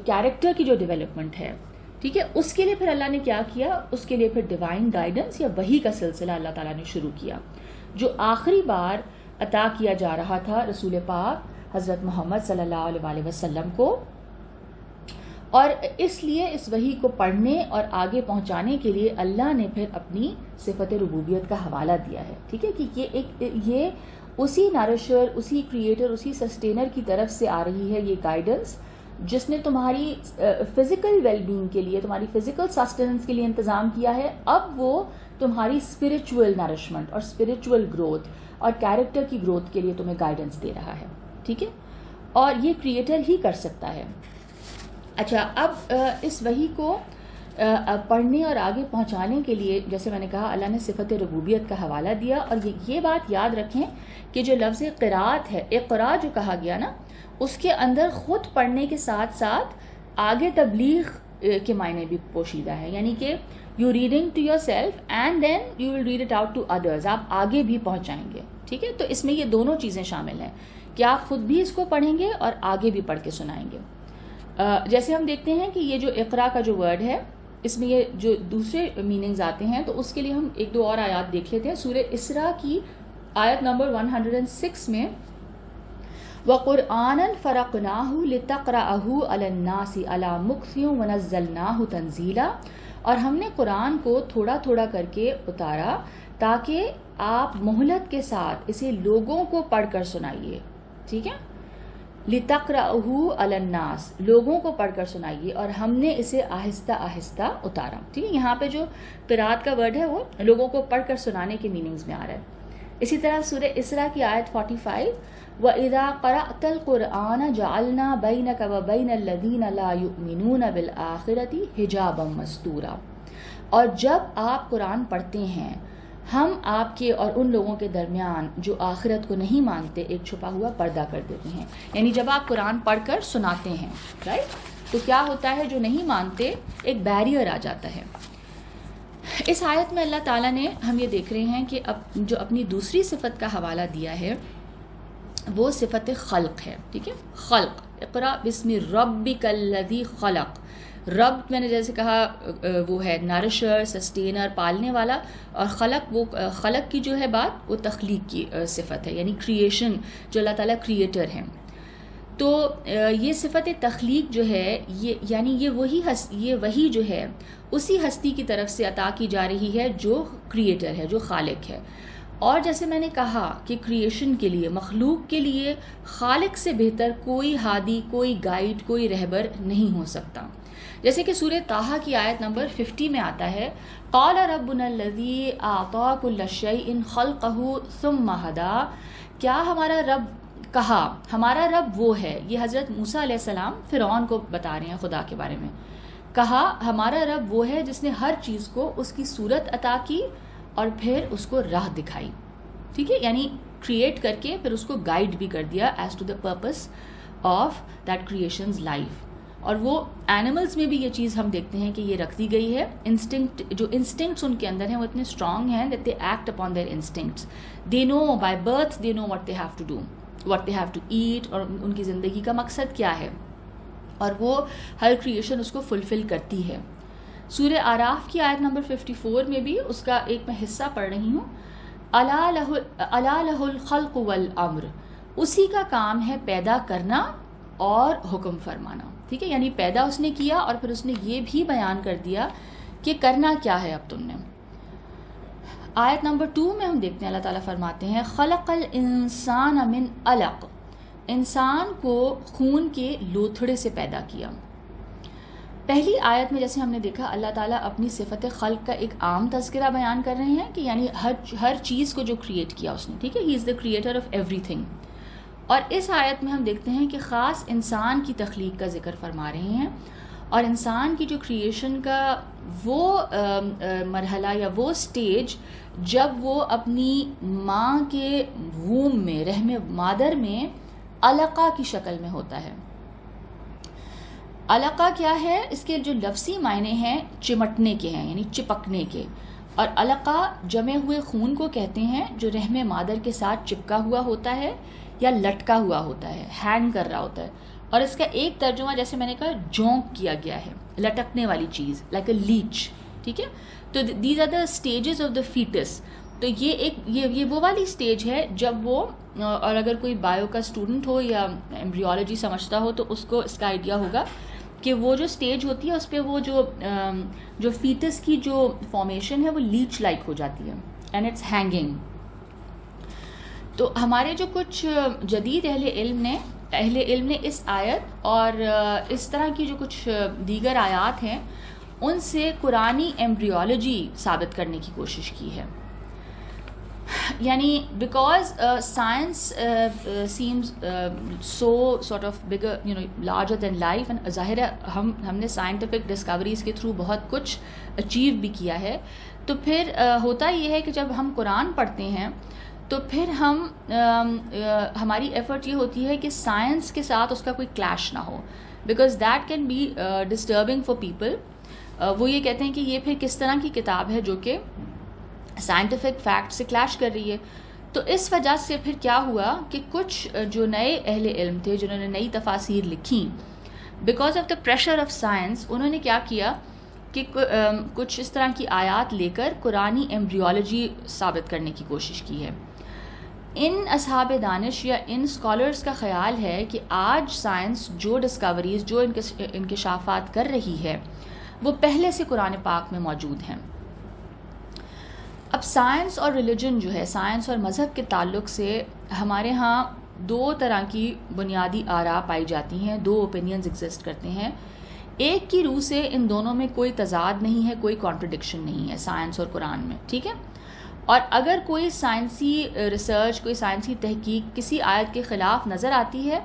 کیریکٹر کی جو ڈیولپمنٹ ہے، ٹھیک ہے، اس کے لیے پھر اللہ نے کیا کیا، اس کے لیے پھر ڈیوائن گائیڈنس یا وحی کا سلسلہ اللہ تعالیٰ نے شروع کیا، جو آخری بار عطا کیا جا رہا تھا رسول پاک حضرت محمد صلی اللہ علیہ وسلم کو۔ اور اس لیے اس وحی کو پڑھنے اور آگے پہنچانے کے لیے اللہ نے پھر اپنی صفت ربوبیت کا حوالہ دیا ہے، ٹھیک ہے، کہ یہ اسی نرشر، اسی کریٹر، اسی سسٹینر کی طرف سے آ رہی ہے یہ گائیڈنس، جس نے تمہاری فزیکل ویل بینگ کے لیے، تمہاری فزیکل سسٹیننس کے لیے انتظام کیا ہے، اب وہ تمہاری اسپریچول نرشمنٹ اور اسپریچول گروتھ اور کیریکٹر کی گروتھ کے لیے تمہیں گائیڈنس دے رہا ہے، ٹھیک ہے، اور یہ کریٹر ہی کر سکتا ہے۔ اچھا، اب اس وحی کو پڑھنے اور آگے پہنچانے کے لیے، جیسے میں نے کہا، اللہ نے صفت ربوبیت کا حوالہ دیا، اور یہ بات یاد رکھیں کہ جو لفظ قراءت ہے، اقرا جو کہا گیا نا، اس کے اندر خود پڑھنے کے ساتھ ساتھ آگے تبلیغ کے معنی بھی پوشیدہ ہے، یعنی کہ you reading to yourself and then you will read it out to others, آپ آگے بھی پہنچائیں گے، ٹھیک ہے۔ تو اس میں یہ دونوں چیزیں شامل ہیں کہ آپ خود بھی اس کو پڑھیں گے اور آگے بھی پڑھ کے سنائیں گے۔ جیسے ہم دیکھتے ہیں کہ یہ جو اقرا کا جو ورڈ ہے، اس میں یہ جو دوسرے میننگز آتے ہیں، تو اس کے لیے ہم ایک دو اور آیات دیکھ لیتے ہیں۔ سورہ اسراء کی آیت نمبر 106 میں وَقُرْآنًا فَرَقْنَاهُ لِتَقْرَأَهُ عَلَى النَّاسِ عَلَى مُكْثٍ وَنَزَّلْنَاهُ تَنزِيلًا، اور ہم نے قرآن کو تھوڑا تھوڑا کر کے اتارا تاکہ آپ مہلت کے ساتھ اسے لوگوں کو پڑھ کر سنائیے، ٹھیک ہے، لِتَقْرَأَهُ عَلَى النَّاسِ، لوگوں کو پڑھ کر سنائیے، اور ہم نے اسے آہستہ آہستہ اتارا، ٹھیک ہے۔ یہاں پہ جو قرات کا ورڈ ہے وہ لوگوں کو پڑھ کر سنانے کے میننگز میں آ رہا ہے، اسی طرح سورہ اسراء کی آیت 45 وَإِذَا قَرَأْتَ الْقُرْآنَ جَعَلْنَا بَيْنَكَ وَبَيْنَ الَّذِينَ لَا يُؤْمِنُونَ بِالْآخِرَةِ حِجَابًا مَسْتُورًا، اور جب آپ قرآن پڑھتے ہیں ہم آپ کے اور ان لوگوں کے درمیان جو آخرت کو نہیں مانتے ایک چھپا ہوا پردہ کر دیتے ہیں. یعنی جب آپ قرآن پڑھ کر سناتے ہیں رائٹ، تو کیا ہوتا ہے، جو نہیں مانتے ایک بیریئر آ جاتا ہے. اس آیت میں اللہ تعالیٰ نے ہم یہ دیکھ رہے ہیں کہ جو اپنی دوسری صفت کا حوالہ دیا ہے وہ صفت خلق ہے. ٹھیک ہے، خلق، اقرا بسم ربک الذی خلق. رب میں نے جیسے کہا وہ ہے نرشر، سسٹینر، پالنے والا، اور خلق، وہ خلق کی جو ہے بات وہ تخلیق کی صفت ہے، یعنی کریشن، جو اللہ تعالیٰ کریٹر ہیں. تو یہ صفت تخلیق جو ہے یعنی یہ وہی جو ہے اسی ہستی کی طرف سے عطا کی جا رہی ہے جو کریٹر ہے، جو خالق ہے. اور جیسے میں نے کہا کہ کریشن کے لیے، مخلوق کے لیے خالق سے بہتر کوئی ہادی، کوئی گائیڈ، کوئی رہبر نہیں ہو سکتا. جیسے کہ سورہ طٰہٰ کی آیت نمبر 50 میں آتا ہے قال ربنا الذی اعطی کل شیء خلقہ ثم ہدی. کیا ہمارا رب، کہا ہمارا رب وہ ہے، یہ حضرت موسیٰ علیہ السلام فرعون کو بتا رہے ہیں خدا کے بارے میں. کہا ہمارا رب وہ ہے جس نے ہر چیز کو اس کی صورت عطا کی اور پھر اس کو راہ دکھائی. ٹھیک ہے، یعنی کریٹ کر کے پھر اس کو گائیڈ بھی کر دیا as to the purpose of that creation's life. اور وہ اینیملز میں بھی یہ چیز ہم دیکھتے ہیں کہ یہ رکھ دی گئی ہے. انسٹنکٹ، جو انسٹنکٹس ان کے اندر ہیں وہ اتنے اسٹرانگ ہیں that they act upon their instincts. They know by birth, they know what they have to do, what they have to eat, اور ان کی زندگی کا مقصد کیا ہے، اور وہ ہر کریشن اس کو فلفل کرتی ہے. سورہ اعراف کی آیت نمبر 54 میں بھی اس کا ایک میں حصہ پڑھ رہی ہوں. الا لہ الخلق والامر، اسی کا کام ہے پیدا کرنا اور حکم فرمانا. ٹھیک ہے، یعنی پیدا اس نے کیا اور پھر اس نے یہ بھی بیان کر دیا کہ کرنا کیا ہے اب تم نے. آیت نمبر 2 میں ہم دیکھتے ہیں اللہ تعالیٰ فرماتے ہیں خلق الانسان من علق، انسان کو خون کے لوتھڑے سے پیدا کیا. پہلی آیت میں جیسے ہم نے دیکھا اللہ تعالیٰ اپنی صفت خلق کا ایک عام تذکرہ بیان کر رہے ہیں کہ یعنی ہر چیز کو جو کریٹ کیا اس نے. ٹھیک ہے، he is the creator of ایوری تھنگ. اور اس آیت میں ہم دیکھتے ہیں کہ خاص انسان کی تخلیق کا ذکر فرما رہے ہیں، اور انسان کی جو کریشن کا وہ مرحلہ یا وہ سٹیج جب وہ اپنی ماں کے ووم میں، رحم مادر میں علقہ کی شکل میں ہوتا ہے. علقہ کیا ہے، اس کے جو لفظی معنی ہیں چمٹنے کے ہیں، یعنی چپکنے کے. اور علقہ جمے ہوئے خون کو کہتے ہیں جو رحم مادر کے ساتھ چپکا ہوا ہوتا ہے یا لٹکا ہوا ہوتا ہے، ہینگ کر رہا ہوتا ہے. اور اس کا ایک ترجمہ جیسے میں نے کہا جونک کیا گیا ہے، لٹکنے والی چیز، لائک اے لیچ. ٹھیک ہے، تو these are the stages of the foetus. تو یہ وہ والی سٹیج ہے جب وہ، اور اگر کوئی بایو کا اسٹوڈنٹ ہو یا ایمبریولوجی سمجھتا ہو تو اس کو اس کا آئیڈیا ہوگا کہ وہ جو سٹیج ہوتی ہے اس پہ وہ جو فیٹس کی جو فارمیشن ہے وہ لیچ لائک ہو جاتی ہے اینڈ اٹس ہینگنگ. تو ہمارے جو کچھ جدید اہل علم نے اس آیت اور اس طرح کی جو کچھ دیگر آیات ہیں ان سے قرآنی ایمبریولوجی ثابت کرنے کی کوشش کی ہے. یعنی because science seems so sort of bigger larger then life, and ظاہر ہے ہم نے سائنٹیفک ڈسکوریز کے تھرو بہت کچھ اچیو بھی کیا ہے. تو پھر ہوتا یہ ہے کہ جب ہم قرآن پڑھتے ہیں تو پھر ہماری ایفرٹ یہ ہوتی ہے کہ سائنس کے ساتھ اس کا کوئی کلیش نہ ہو، because that can be disturbing for people. وہ یہ کہتے ہیں کہ یہ پھر کس طرح کی کتاب ہے جو کہ سائنٹیفک فیکٹ سے کلیش کر رہی ہے. تو اس وجہ سے پھر کیا ہوا کہ کچھ جو نئے اہل علم تھے جنہوں نے نئی تفاسیر لکھیں، because of the pressure of science, انہوں نے کیا کیا کہ کچھ اس طرح کی آیات لے کر قرآنی ایمبریولوجی ثابت کرنے کی کوشش کی ہے. ان اصحاب دانش یا ان اسکالرس کا خیال ہے کہ آج سائنس جو ڈسکوریز، جو انکشافات کر رہی ہے وہ پہلے سے قرآن پاک میں موجود ہیں. اب سائنس اور ریلیجن جو ہے، سائنس اور مذہب کے تعلق سے ہمارے ہاں دو طرح کی بنیادی آراء پائی جاتی ہیں، دو اوپینینز ایگزسٹ کرتے ہیں. ایک کی روح سے ان دونوں میں کوئی تضاد نہیں ہے، کوئی کانٹرڈکشن نہیں ہے سائنس اور قرآن میں. ٹھیک ہے، اور اگر کوئی سائنسی ریسرچ، کوئی سائنسی تحقیق کسی آیت کے خلاف نظر آتی ہے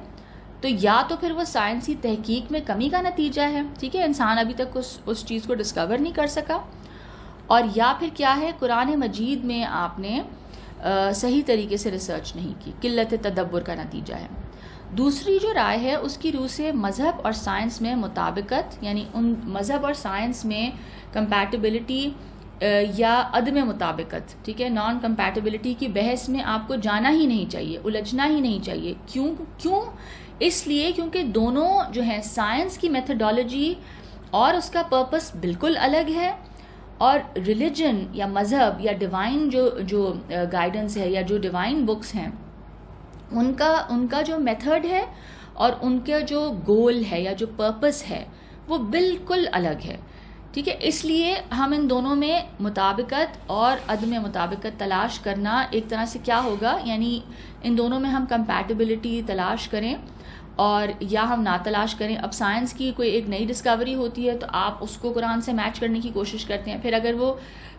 تو یا تو پھر وہ سائنسی تحقیق میں کمی کا نتیجہ ہے، ٹھیک ہے، انسان ابھی تک اس چیز کو ڈسکور نہیں کر سکا، اور یا پھر کیا ہے، قرآن مجید میں آپ نے صحیح طریقے سے ریسرچ نہیں کی، قلت تدبر کا نتیجہ ہے۔ دوسری جو رائے ہے اس کی روح سے مذہب اور سائنس میں مطابقت، یعنی ان مذہب اور سائنس میں کمپیٹیبلٹی یا عدم مطابقت، ٹھیک ہے، نان کمپیٹیبلٹی کی بحث میں آپ کو جانا ہی نہیں چاہیے، الجھنا ہی نہیں چاہیے۔ کیوں؟ اس لیے کیونکہ دونوں جو ہیں سائنس کی میتھڈالوجی اور اس کا پرپس بالکل الگ ہے، اور ریلیجن یا مذہب یا ڈیوائن جو گائیڈنس ہے یا جو ڈیوائن بکس ہیں ان کا جو میتھڈ ہے اور ان کا جو گول ہے یا جو پرپس ہے وہ بالکل الگ ہے، ٹھیک ہے۔ اس لیے ہم ان دونوں میں مطابقت اور عدم مطابقت تلاش کرنا ایک طرح سے کیا ہوگا، یعنی ان دونوں میں ہم کمپیٹیبلٹی تلاش کریں اور یا ہم نہ تلاش کریں۔ اب سائنس کی کوئی ایک نئی ڈسکوری ہوتی ہے تو آپ اس کو قرآن سے میچ کرنے کی کوشش کرتے ہیں، پھر اگر وہ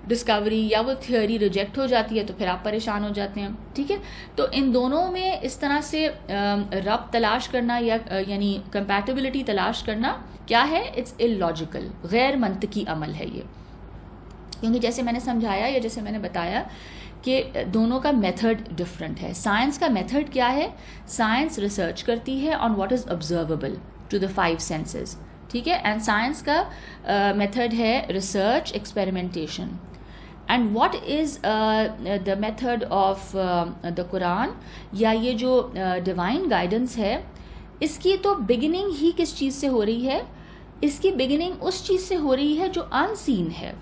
ڈسکوری یا وہ تھیوری ریجیکٹ ہو جاتی ہے تو پھر آپ پریشان ہو جاتے ہیں، ٹھیک ہے۔ تو ان دونوں میں اس طرح سے ربط تلاش کرنا یا یعنی کمپیٹیبلٹی تلاش کرنا کیا ہے، اٹس اللاجیکل، غیر منطقی عمل ہے یہ، کیونکہ جیسے میں نے سمجھایا یا جیسے میں نے بتایا کہ دونوں کا میتھڈ ڈفرینٹ ہے۔ سائنس کا میتھڈ کیا ہے، سائنس ریسرچ کرتی ہے on what is observable to the 5 senses, ٹھیک ہے، اینڈ سائنس کا میتھڈ ہے research, experimentation. And what is the method of the قرآن یا یہ جو ڈیوائن گائیڈنس ہے، اس کی تو بگننگ ہی کس چیز سے ہو رہی ہے، اس کی بگننگ اس چیز سے ہو رہی ہے جو ان سین ہے۔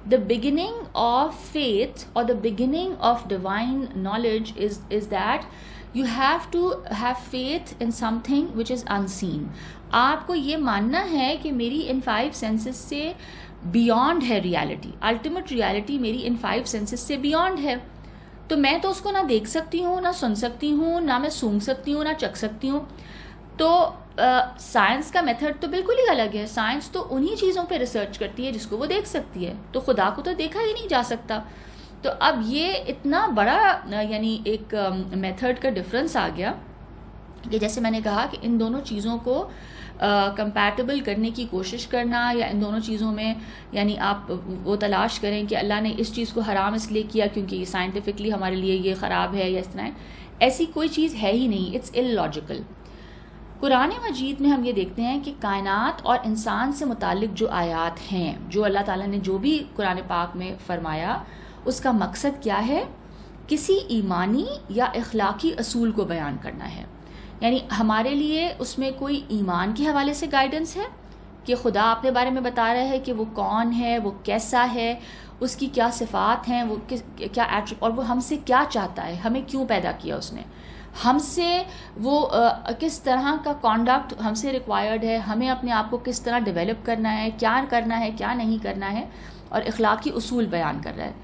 The beginning of faith or the beginning of divine knowledge is that you have to have faith in something which is unseen. آپ کو یہ ماننا ہے کہ میری ان 5 senses سے بیونڈ ہے ریالٹی، الٹیمیٹ ریالٹی میری ان 5 senses سے بیونڈ ہے، تو میں تو اس کو نہ دیکھ سکتی ہوں، نہ سن سکتی ہوں، نہ میں سونگھ سکتی ہوں، نہ چکھ سکتی ہوں۔ تو سائنس کا میتھڈ تو بالکل ہی الگ ہے، سائنس تو انہی چیزوں پہ ریسرچ کرتی ہے جس کو وہ دیکھ سکتی ہے، تو خدا کو تو دیکھا ہی نہیں جا سکتا۔ تو اب یہ اتنا بڑا یعنی ایک میتھڈ کا ڈفرنس آ گیا کہ جیسے میں نے کہا کہ ان دونوں چیزوں کو کمپیٹیبل کرنے کی کوشش کرنا، یا ان دونوں چیزوں میں یعنی آپ وہ تلاش کریں کہ اللہ نے اس چیز کو حرام اس لیے کیا کیونکہ یہ سائنٹیفکلی ہمارے لیے یہ خراب ہے یا اس طرح ہے، ایسی کوئی چیز ہے ہی نہیں، اٹس اللاجیکل۔ قرآن مجید میں ہم یہ دیکھتے ہیں کہ کائنات اور انسان سے متعلق جو آیات ہیں، جو اللہ تعالیٰ نے جو بھی قرآن پاک میں فرمایا، اس کا مقصد کیا ہے، کسی ایمانی یا اخلاقی اصول کو بیان کرنا ہے۔ یعنی ہمارے لیے اس میں کوئی ایمان کے حوالے سے گائیڈنس ہے کہ خدا اپنے بارے میں بتا رہا ہے کہ وہ کون ہے، وہ کیسا ہے، اس کی کیا صفات ہیں، وہ کیا اور وہ ہم سے کیا چاہتا ہے، ہمیں کیوں پیدا کیا اس نے، ہم سے وہ کس طرح کا کانڈکٹ ہم سے ریکوائرڈ ہے، ہمیں اپنے آپ کو کس طرح ڈیولپ کرنا ہے، کیا نہیں کرنا ہے، اور اخلاقی اصول بیان کر رہا ہے۔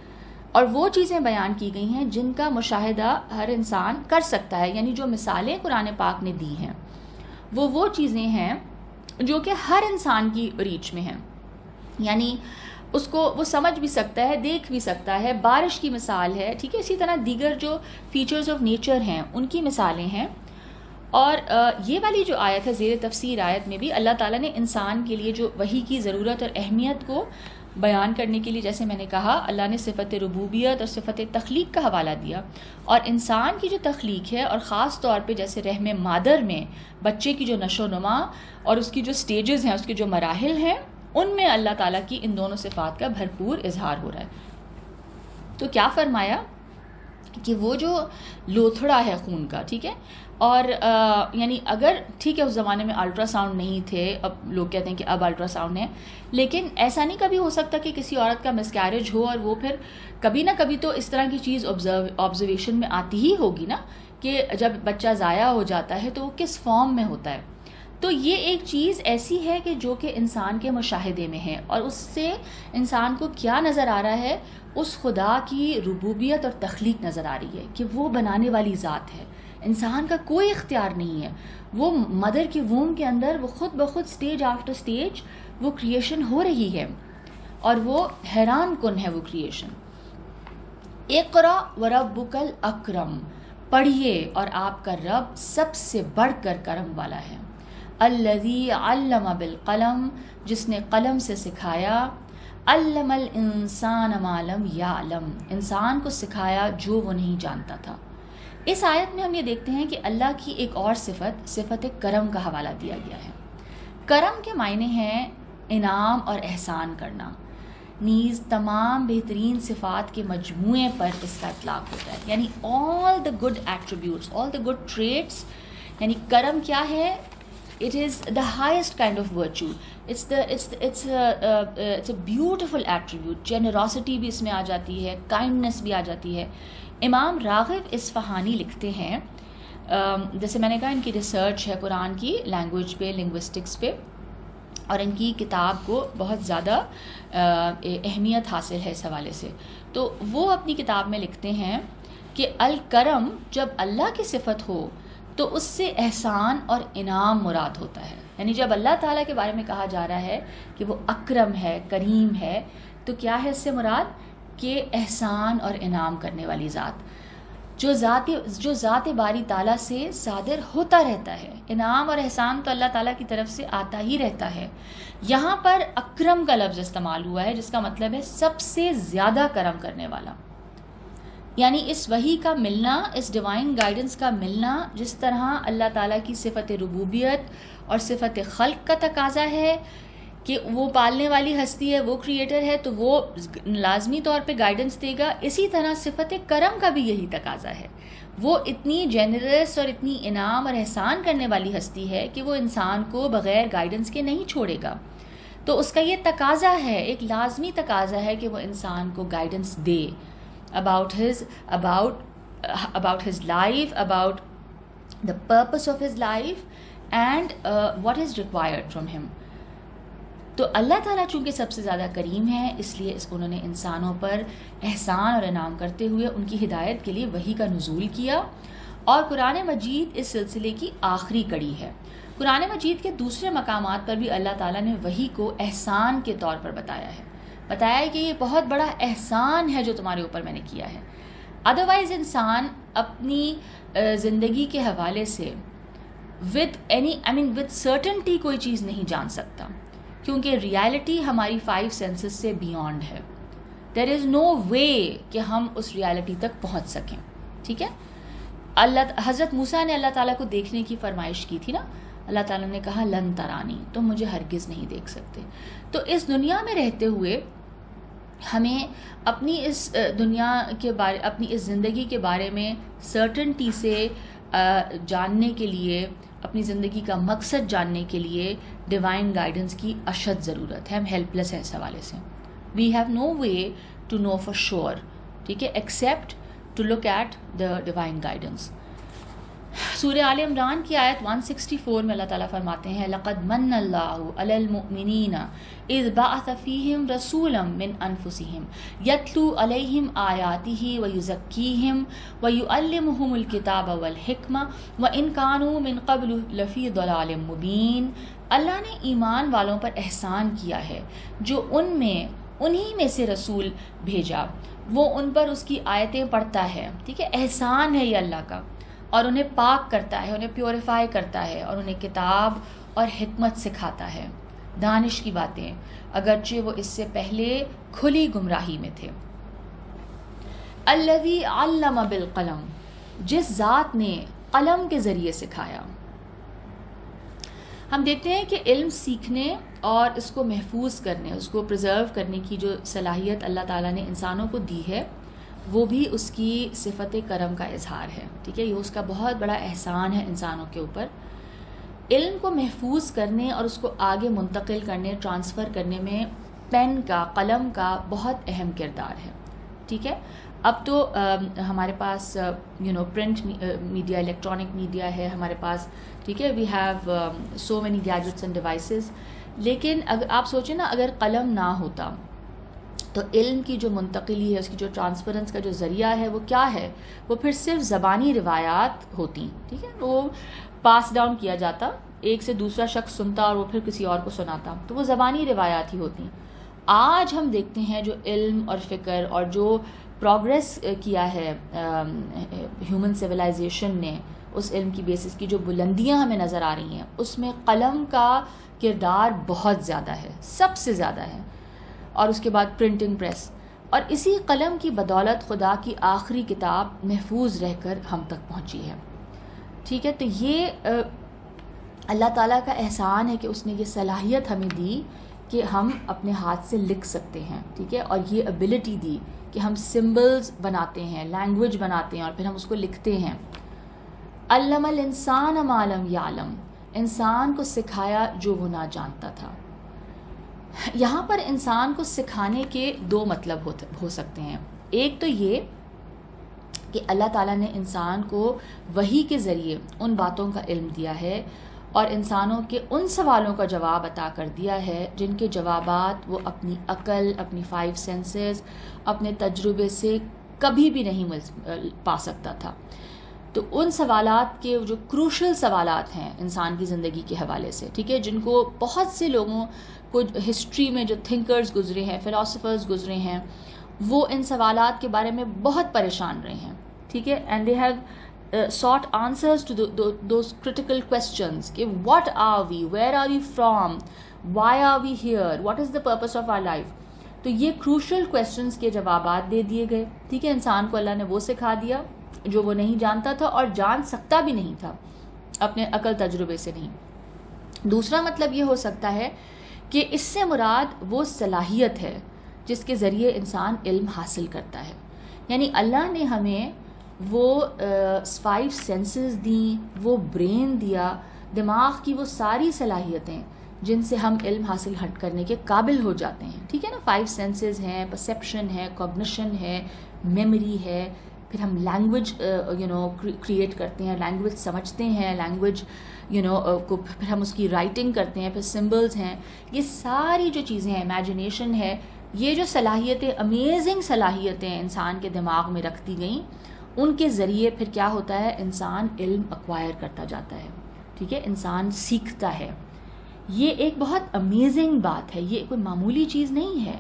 اور وہ چیزیں بیان کی گئی ہیں جن کا مشاہدہ ہر انسان کر سکتا ہے، یعنی جو مثالیں قرآن پاک نے دی ہیں وہ چیزیں ہیں جو کہ ہر انسان کی ریچ میں ہیں، یعنی اس کو وہ سمجھ بھی سکتا ہے، دیکھ بھی سکتا ہے۔ بارش کی مثال ہے، ٹھیک ہے، اسی طرح دیگر جو فیچرز آف نیچر ہیں ان کی مثالیں ہیں۔ اور یہ والی جو آیت ہے، زیر تفسیر آیت میں بھی اللہ تعالیٰ نے انسان کے لیے جو وحی کی ضرورت اور اہمیت کو بیان کرنے کے لیے، جیسے میں نے کہا، اللہ نے صفت ربوبیت اور صفت تخلیق کا حوالہ دیا، اور انسان کی جو تخلیق ہے، اور خاص طور پہ جیسے رحم مادر میں بچے کی جو نشو و نما اور اس کی جو سٹیجز ہیں، اس کے جو مراحل ہیں، ان میں اللہ تعالیٰ کی ان دونوں صفات کا بھرپور اظہار ہو رہا ہے۔ تو کیا فرمایا کہ وہ جو لوتھڑا ہے خون کا، ٹھیک ہے، اور یعنی اگر ٹھیک ہے اس زمانے میں الٹرا ساؤنڈ نہیں تھے، اب لوگ کہتے ہیں کہ اب الٹرا ساؤنڈ ہے، لیکن ایسا نہیں کبھی ہو سکتا کہ کسی عورت کا مسکیریج ہو اور وہ پھر کبھی نہ کبھی تو اس طرح کی چیز آبزرویشن میں آتی ہی ہوگی نا، کہ جب بچہ ضائع ہو جاتا ہے تو وہ کس فارم میں ہوتا ہے۔ تو یہ ایک چیز ایسی ہے کہ جو کہ انسان کے مشاہدے میں ہے، اور اس سے انسان کو کیا نظر آ رہا ہے، اس خدا کی ربوبیت اور تخلیق نظر آ رہی ہے کہ وہ بنانے والی ذات ہے، انسان کا کوئی اختیار نہیں ہے، وہ مدر کے ووم کے اندر وہ خود بخود سٹیج آفٹر سٹیج وہ کریشن ہو رہی ہے، اور وہ حیران کن ہے وہ کریشن۔ اقرا وربکل اکرم، پڑھیے اور آپ کا رب سب سے بڑھ کر کرم والا ہے. الذی علم بالقلم، جس نے قلم سے سکھایا. علم الانسان ما لم یعلم، انسان کو سکھایا جو وہ نہیں جانتا تھا. اس آیت میں ہم یہ دیکھتے ہیں کہ اللہ کی ایک اور صفت کرم کا حوالہ دیا گیا ہے. کرم کے معنی ہیں انعام اور احسان کرنا، نیز تمام بہترین صفات کے مجموعے پر اس کا اطلاق ہوتا ہے. یعنی all the good attributes, all the good traits. یعنی کرم کیا ہے؟ It is the highest kind of virtue. It's a beautiful attribute. Generosity بھی اس میں آ جاتی ہے، kindness بھی آ جاتی ہے. امام راغب اصفہانی لکھتے ہیں، جیسے میں نے کہا ان کی ریسرچ ہے قرآن کی لینگویج پہ، لنگوسٹکس پہ، اور ان کی کتاب کو بہت زیادہ اہمیت حاصل ہے اس حوالے سے. تو وہ اپنی کتاب میں لکھتے ہیں کہ الکرم جب اللہ کی صفت ہو تو اس سے احسان اور انعام مراد ہوتا ہے. یعنی جب اللہ تعالیٰ کے بارے میں کہا جا رہا ہے کہ وہ اکرم ہے، کریم ہے، تو کیا ہے اس سے مراد؟ کہ احسان اور انعام کرنے والی ذات، جو ذات باری تعالیٰ سے صادر ہوتا رہتا ہے. انعام اور احسان تو اللہ تعالیٰ کی طرف سے آتا ہی رہتا ہے. یہاں پر اکرم کا لفظ استعمال ہوا ہے، جس کا مطلب ہے سب سے زیادہ کرم کرنے والا. یعنی اس وحی کا ملنا، اس ڈیوائن گائیڈنس کا ملنا، جس طرح اللہ تعالیٰ کی صفت ربوبیت اور صفت خلق کا تقاضا ہے کہ وہ پالنے والی ہستی ہے، وہ کریٹر ہے، تو وہ لازمی طور پہ گائیڈنس دے گا. اسی طرح صفت کرم کا بھی یہی تقاضا ہے. وہ اتنی جنرس اور اتنی انعام اور احسان کرنے والی ہستی ہے کہ وہ انسان کو بغیر گائیڈنس کے نہیں چھوڑے گا. تو اس کا یہ تقاضا ہے، ایک لازمی تقاضا ہے کہ وہ انسان کو guidance they about his life, about the purpose of his life and what is required from him. تو اللہ تعالیٰ چونکہ سب سے زیادہ کریم ہے، اس لیے انہوں نے انسانوں پر احسان اور انعام کرتے ہوئے ان کی ہدایت کے لیے وحی کا نزول کیا. اور قرآن مجید اس سلسلے کی آخری کڑی ہے. قرآن مجید کے دوسرے مقامات پر بھی اللہ تعالیٰ نے وحی کو احسان کے طور پر بتایا ہے کہ یہ بہت بڑا احسان ہے جو تمہارے اوپر میں نے کیا ہے. ادروائز انسان اپنی زندگی کے حوالے سے with certainty کوئی چیز نہیں جان سکتا، کیونکہ ریالٹی ہماری 5 سینسز سے بیونڈ ہے. there is no way کہ ہم اس ریالٹی تک پہنچ سکیں. ٹھیک ہے، حضرت موسیٰ نے اللہ تعالیٰ کو دیکھنے کی فرمائش کی تھی نا. اللہ تعالیٰ نے کہا لن ترانی، تم مجھے ہرگز نہیں دیکھ سکتے. تو اس دنیا میں رہتے ہوئے ہمیں اپنی اس دنیا کے بارے، اپنی اس زندگی کے بارے میں سرٹنٹی سے جاننے کے لیے، اپنی زندگی کا مقصد جاننے کے لیے ڈیوائن گائیڈنس کی اشد ضرورت ہے. ہم ہیلپ لیس ہیں اس حوالے سے. We have no way to know for sure, ٹھیک ہے، except to look at the divine guidance. سورہ آل عمران کی آیت 164 میں اللہ تعالیٰ فرماتے ہیں لَقَدْ مَنَّ اللَّهُ عَلَى الْمُؤْمِنِينَ إِذْ بَعَثَ فِيهِمْ رَسُولًا مِّنْ أَنفُسِهِمْ يَتْلُو عَلَيْهِمْ آيَاتِهِ وَيُزَكِّيهِمْ وَيُعَلِّمُهُمُ الْكِتَابَ وَالْحِكْمَةَ وَإِنْ كَانُوا مِنْ قَبْلُ لَفِي ضَلَالٍ مُّبِينٍ. اللہ نے ایمان والوں پر احسان کیا ہے جو انہی میں سے رسول بھیجا، وہ ان پر اس کی آیتیں پڑھتا ہے. ٹھیک ہے، احسان ہے یہ اللہ کا، اور انہیں پاک کرتا ہے، انہیں پیوریفائی کرتا ہے، اور انہیں کتاب اور حکمت سکھاتا ہے، دانش کی باتیں، اگرچہ وہ اس سے پہلے کھلی گمراہی میں تھے. الذی علم بالقلم، جس ذات نے قلم کے ذریعے سکھایا. ہم دیکھتے ہیں کہ علم سیکھنے اور اس کو محفوظ کرنے، اس کو پرزرو کرنے کی جو صلاحیت اللہ تعالیٰ نے انسانوں کو دی ہے، وہ بھی اس کی صفت کرم کا اظہار ہے. ٹھیک ہے، یہ اس کا بہت بڑا احسان ہے انسانوں کے اوپر. علم کو محفوظ کرنے اور اس کو آگے منتقل کرنے، ٹرانسفر کرنے میں پین کا، قلم کا بہت اہم کردار ہے. ٹھیک ہے، اب تو ہمارے پاس پرنٹ میڈیا، الیکٹرانک میڈیا ہے ہمارے پاس. ٹھیک ہے، we have so many gadgets and devices. لیکن اگر آپ سوچیں نا، اگر قلم نہ ہوتا تو علم کی جو منتقلی ہے، اس کی جو ٹرانسفرنس کا جو ذریعہ ہے، وہ کیا ہے؟ وہ پھر صرف زبانی روایات ہوتی. ٹھیک ہے، وہ پاس ڈاؤن کیا جاتا، ایک سے دوسرا شخص سنتا اور وہ پھر کسی اور کو سناتا، تو وہ زبانی روایات ہی ہوتی. آج ہم دیکھتے ہیں جو علم اور فکر اور جو پروگریس کیا ہے ہیومن سویلائزیشن نے اس علم کی بیسس کی جو بلندیاں ہمیں نظر آ رہی ہیں، اس میں قلم کا کردار بہت زیادہ ہے، سب سے زیادہ ہے. اور اس کے بعد پرنٹنگ پریس، اور اسی قلم کی بدولت خدا کی آخری کتاب محفوظ رہ کر ہم تک پہنچی ہے. ٹھیک ہے، تو یہ اللہ تعالیٰ کا احسان ہے کہ اس نے یہ صلاحیت ہمیں دی کہ ہم اپنے ہاتھ سے لکھ سکتے ہیں. ٹھیک ہے، اور یہ ایبلٹی دی کہ ہم سمبلز بناتے ہیں، لینگویج بناتے ہیں، اور پھر ہم اس کو لکھتے ہیں. علم الانسان ما لم یعلم، انسان کو سکھایا جو وہ نہ جانتا تھا. یہاں پر انسان کو سکھانے کے دو مطلب ہو سکتے ہیں. ایک تو یہ کہ اللہ تعالیٰ نے انسان کو وحی کے ذریعے ان باتوں کا علم دیا ہے اور انسانوں کے ان سوالوں کا جواب عطا کر دیا ہے جن کے جوابات وہ اپنی عقل، اپنی 5 سینسز، اپنے تجربے سے کبھی بھی نہیں پا سکتا تھا. تو ان سوالات کے جو کروشل سوالات ہیں انسان کی زندگی کے حوالے سے، ٹھیک ہے، جن کو بہت سے لوگوں کو ہسٹری میں جو تھنکرز گزرے ہیں، فلاسفرز گزرے ہیں، وہ ان سوالات کے بارے میں بہت پریشان رہے ہیں. ٹھیک ہے، and they have sought answers to those critical questions کہ what are we, where are we from, why are we here, what is the purpose of our life. تو یہ crucial questions کے جوابات دے دیے گئے. ٹھیک ہے، انسان کو اللہ نے وہ سکھا دیا جو وہ نہیں جانتا تھا اور جان سکتا بھی نہیں تھا اپنے عقل تجربے سے نہیں. دوسرا مطلب یہ ہو سکتا ہے کہ اس سے مراد وہ صلاحیت ہے جس کے ذریعے انسان علم حاصل کرتا ہے. یعنی اللہ نے ہمیں وہ 5 سینسز دیں، وہ برین دیا، دماغ کی وہ ساری صلاحیتیں جن سے ہم علم حاصل کرنے کے قابل ہو جاتے ہیں. ٹھیک ہے نا، 5 سینسز ہیں، پرسیپشن ہے، کوگنیشن ہے، میموری ہے، پھر ہم لینگویج کریٹ کرتے ہیں، لینگویج سمجھتے ہیں، لینگویج کو پھر ہم اس کی رائٹنگ کرتے ہیں، پھر سمبلز ہیں. یہ ساری جو چیزیں ہیں، امیجنیشن ہے، یہ جو صلاحیتیں، امیزنگ صلاحیتیں انسان کے دماغ میں رکھ دی گئیں، ان کے ذریعے پھر کیا ہوتا ہے، انسان علم ایکوائر کرتا جاتا ہے. ٹھیک ہے، انسان سیکھتا ہے. یہ ایک بہت امیزنگ بات ہے، یہ کوئی معمولی چیز نہیں ہے.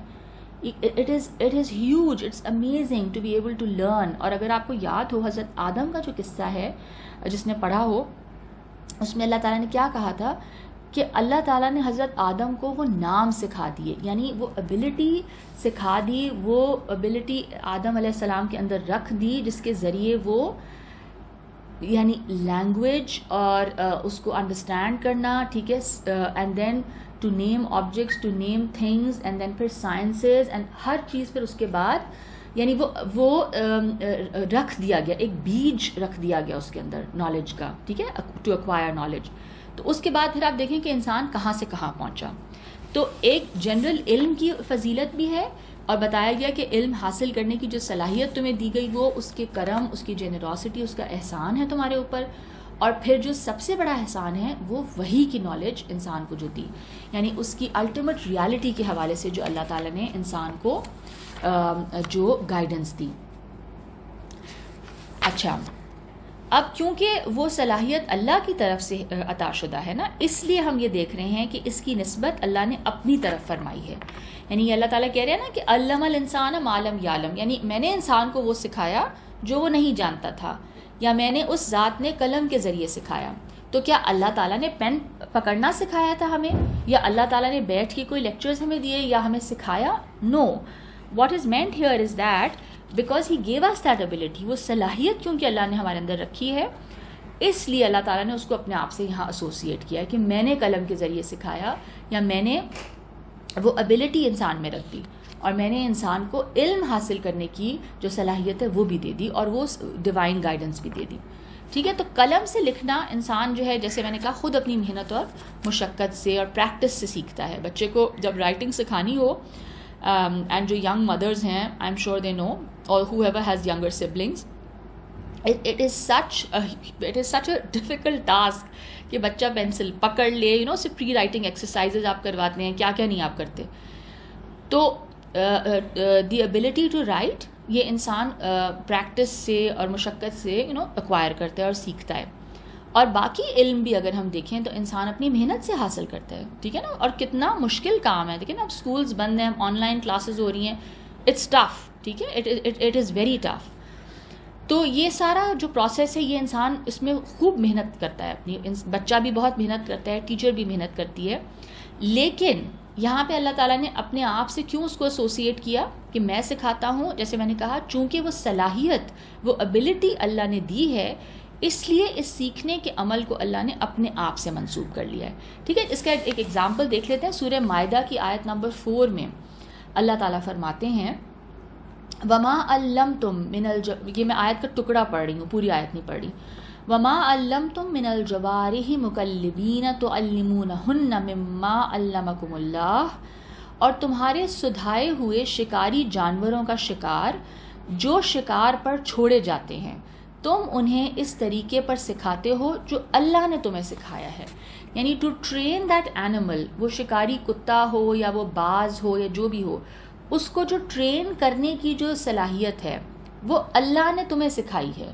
it is huge, it's amazing to be able to learn. اور اگر آپ کو یاد ہو حضرت آدم کا جو قصہ ہے، جس نے پڑھا ہو، اس میں اللہ تعالیٰ نے کیا کہا تھا کہ اللہ تعالیٰ نے حضرت آدم کو وہ نام سکھا دیے، یعنی وہ ایبلٹی سکھا دی، وہ ایبلٹی آدم علیہ السلام کے اندر رکھ دی جس کے ذریعے وہ یعنی لینگویج اور اس کو انڈرسٹینڈ کرنا، ٹھیک ہے، and then to name objects, to name things, and then پھر سائنسز، اینڈ ہر چیز پھر اس کے بعد یعنی وہ رکھ دیا گیا، ایک بیج رکھ دیا گیا اس کے اندر نالج کا. ٹھیک ہے، ٹو ایکوائر نالج. تو اس کے بعد پھر آپ دیکھیں کہ انسان کہاں سے کہاں پہنچا. تو ایک جنرل علم کی فضیلت بھی ہے، اور بتایا گیا کہ علم حاصل کرنے کی جو صلاحیت تمہیں دی گئی وہ اس کے کرم، اس کی جنراسٹی، اس کا احسان ہے تمہارے اوپر. اور پھر جو سب سے بڑا احسان ہے وہ وحی کی نالج انسان کو جو دی، یعنی اس کی الٹیمیٹ ریالٹی کے حوالے سے جو اللہ تعالیٰ نے انسان کو جو گائیڈنس دی. اچھا، اب کیونکہ وہ صلاحیت اللہ کی طرف سے عطا شدہ ہے نا، اس لیے ہم یہ دیکھ رہے ہیں کہ اس کی نسبت اللہ نے اپنی طرف فرمائی ہے. یعنی یہ اللہ تعالیٰ کہہ رہے ہیں نا کہ علم الانسان ما لم یعلم، یعنی میں نے انسان کو وہ سکھایا جو وہ نہیں جانتا تھا، یا میں نے اس ذات نے قلم کے ذریعے سکھایا. تو کیا اللہ تعالیٰ نے پین پکڑنا سکھایا تھا ہمیں، یا اللہ تعالیٰ نے بیٹھ کے کوئی لیکچرز ہمیں دیے یا ہمیں سکھایا؟ No. What is meant here is that because he gave us that ability, وہ صلاحیت کیونکہ اللہ نے ہمارے اندر رکھی ہے، اس لیے اللہ تعالیٰ نے اس کو اپنے آپ سے یہاں ایسوسیٹ کیا کہ میں نے قلم کے ذریعے سکھایا، یا میں نے وہ ایبلٹی انسان میں رکھ دی، اور میں نے انسان کو علم حاصل کرنے کی جو صلاحیت ہے وہ بھی دے دی، اور وہ ڈیوائن گائیڈنس بھی دے دی. ٹھیک ہے، تو قلم سے لکھنا انسان جو ہے، جیسے میں نے کہا، خود اپنی محنت اور مشقت سے اور پریکٹس سے سیکھتا ہے. بچے کو جب رائٹنگ سکھانی ہو، اینڈ جو ینگ مدرز ہیں، I am sure they know, اور whoever has younger siblings, it is such a difficult task کہ بچہ پینسل پکڑ لے، سے پری رائٹنگ ایکسرسائزز آپ کرواتے ہیں، کیا کیا نہیں آپ کرتے. تو دی ایبلٹی ٹو رائٹ یہ انسان پریکٹس سے اور مشقت سے ایکوائر کرتا ہے اور سیکھتا ہے. اور باقی علم بھی اگر ہم دیکھیں تو انسان اپنی محنت سے حاصل کرتا ہے. ٹھیک ہے نا، اور کتنا مشکل کام ہے. دیکھیں نا، اب اسکولز بند ہیں، آن لائن کلاسز ہو رہی ہیں، اٹس ٹف. ٹھیک ہے. It is very tough. تو یہ سارا جو پروسیس ہے یہ انسان اس میں خوب محنت کرتا ہے، اپنی بچہ بھی بہت محنت کرتا ہے، ٹیچر بھی محنت کرتی ہے. لیکن یہاں پہ اللہ تعالیٰ نے اپنے آپ سے کیوں اس کو ایسوسیٹ کیا کہ میں سکھاتا ہوں؟ جیسے میں نے کہا چونکہ وہ صلاحیت، وہ ایبلٹی اللہ نے دی ہے، اس لیے اس سیکھنے کے عمل کو اللہ نے اپنے آپ سے منسوب کر لیا ہے. ٹھیک ہے. اس کا ایک ایگزامپل دیکھ لیتے ہیں. سورہ مائدہ کی آیت نمبر 4 میں اللہ تعالیٰ فرماتے ہیں وما علمتم من یہ میں آیت کا ٹکڑا پڑھ رہی ہوں، پوری آیت نہیں پڑھ رہی. وما علمتم من الجوارح مکلبین تعلمونہن مما علمکم اللہ، اور تمہارے سدھائے ہوئے شکاری جانوروں کا شکار جو شکار پر چھوڑے جاتے ہیں تم انہیں اس طریقے پر سکھاتے ہو جو اللہ نے تمہیں سکھایا ہے. یعنی ٹو ٹرین دیٹ اینیمل، وہ شکاری کتا ہو یا وہ باز ہو یا جو بھی ہو، اس کو جو ٹرین کرنے کی جو صلاحیت ہے وہ اللہ نے تمہیں سکھائی ہے.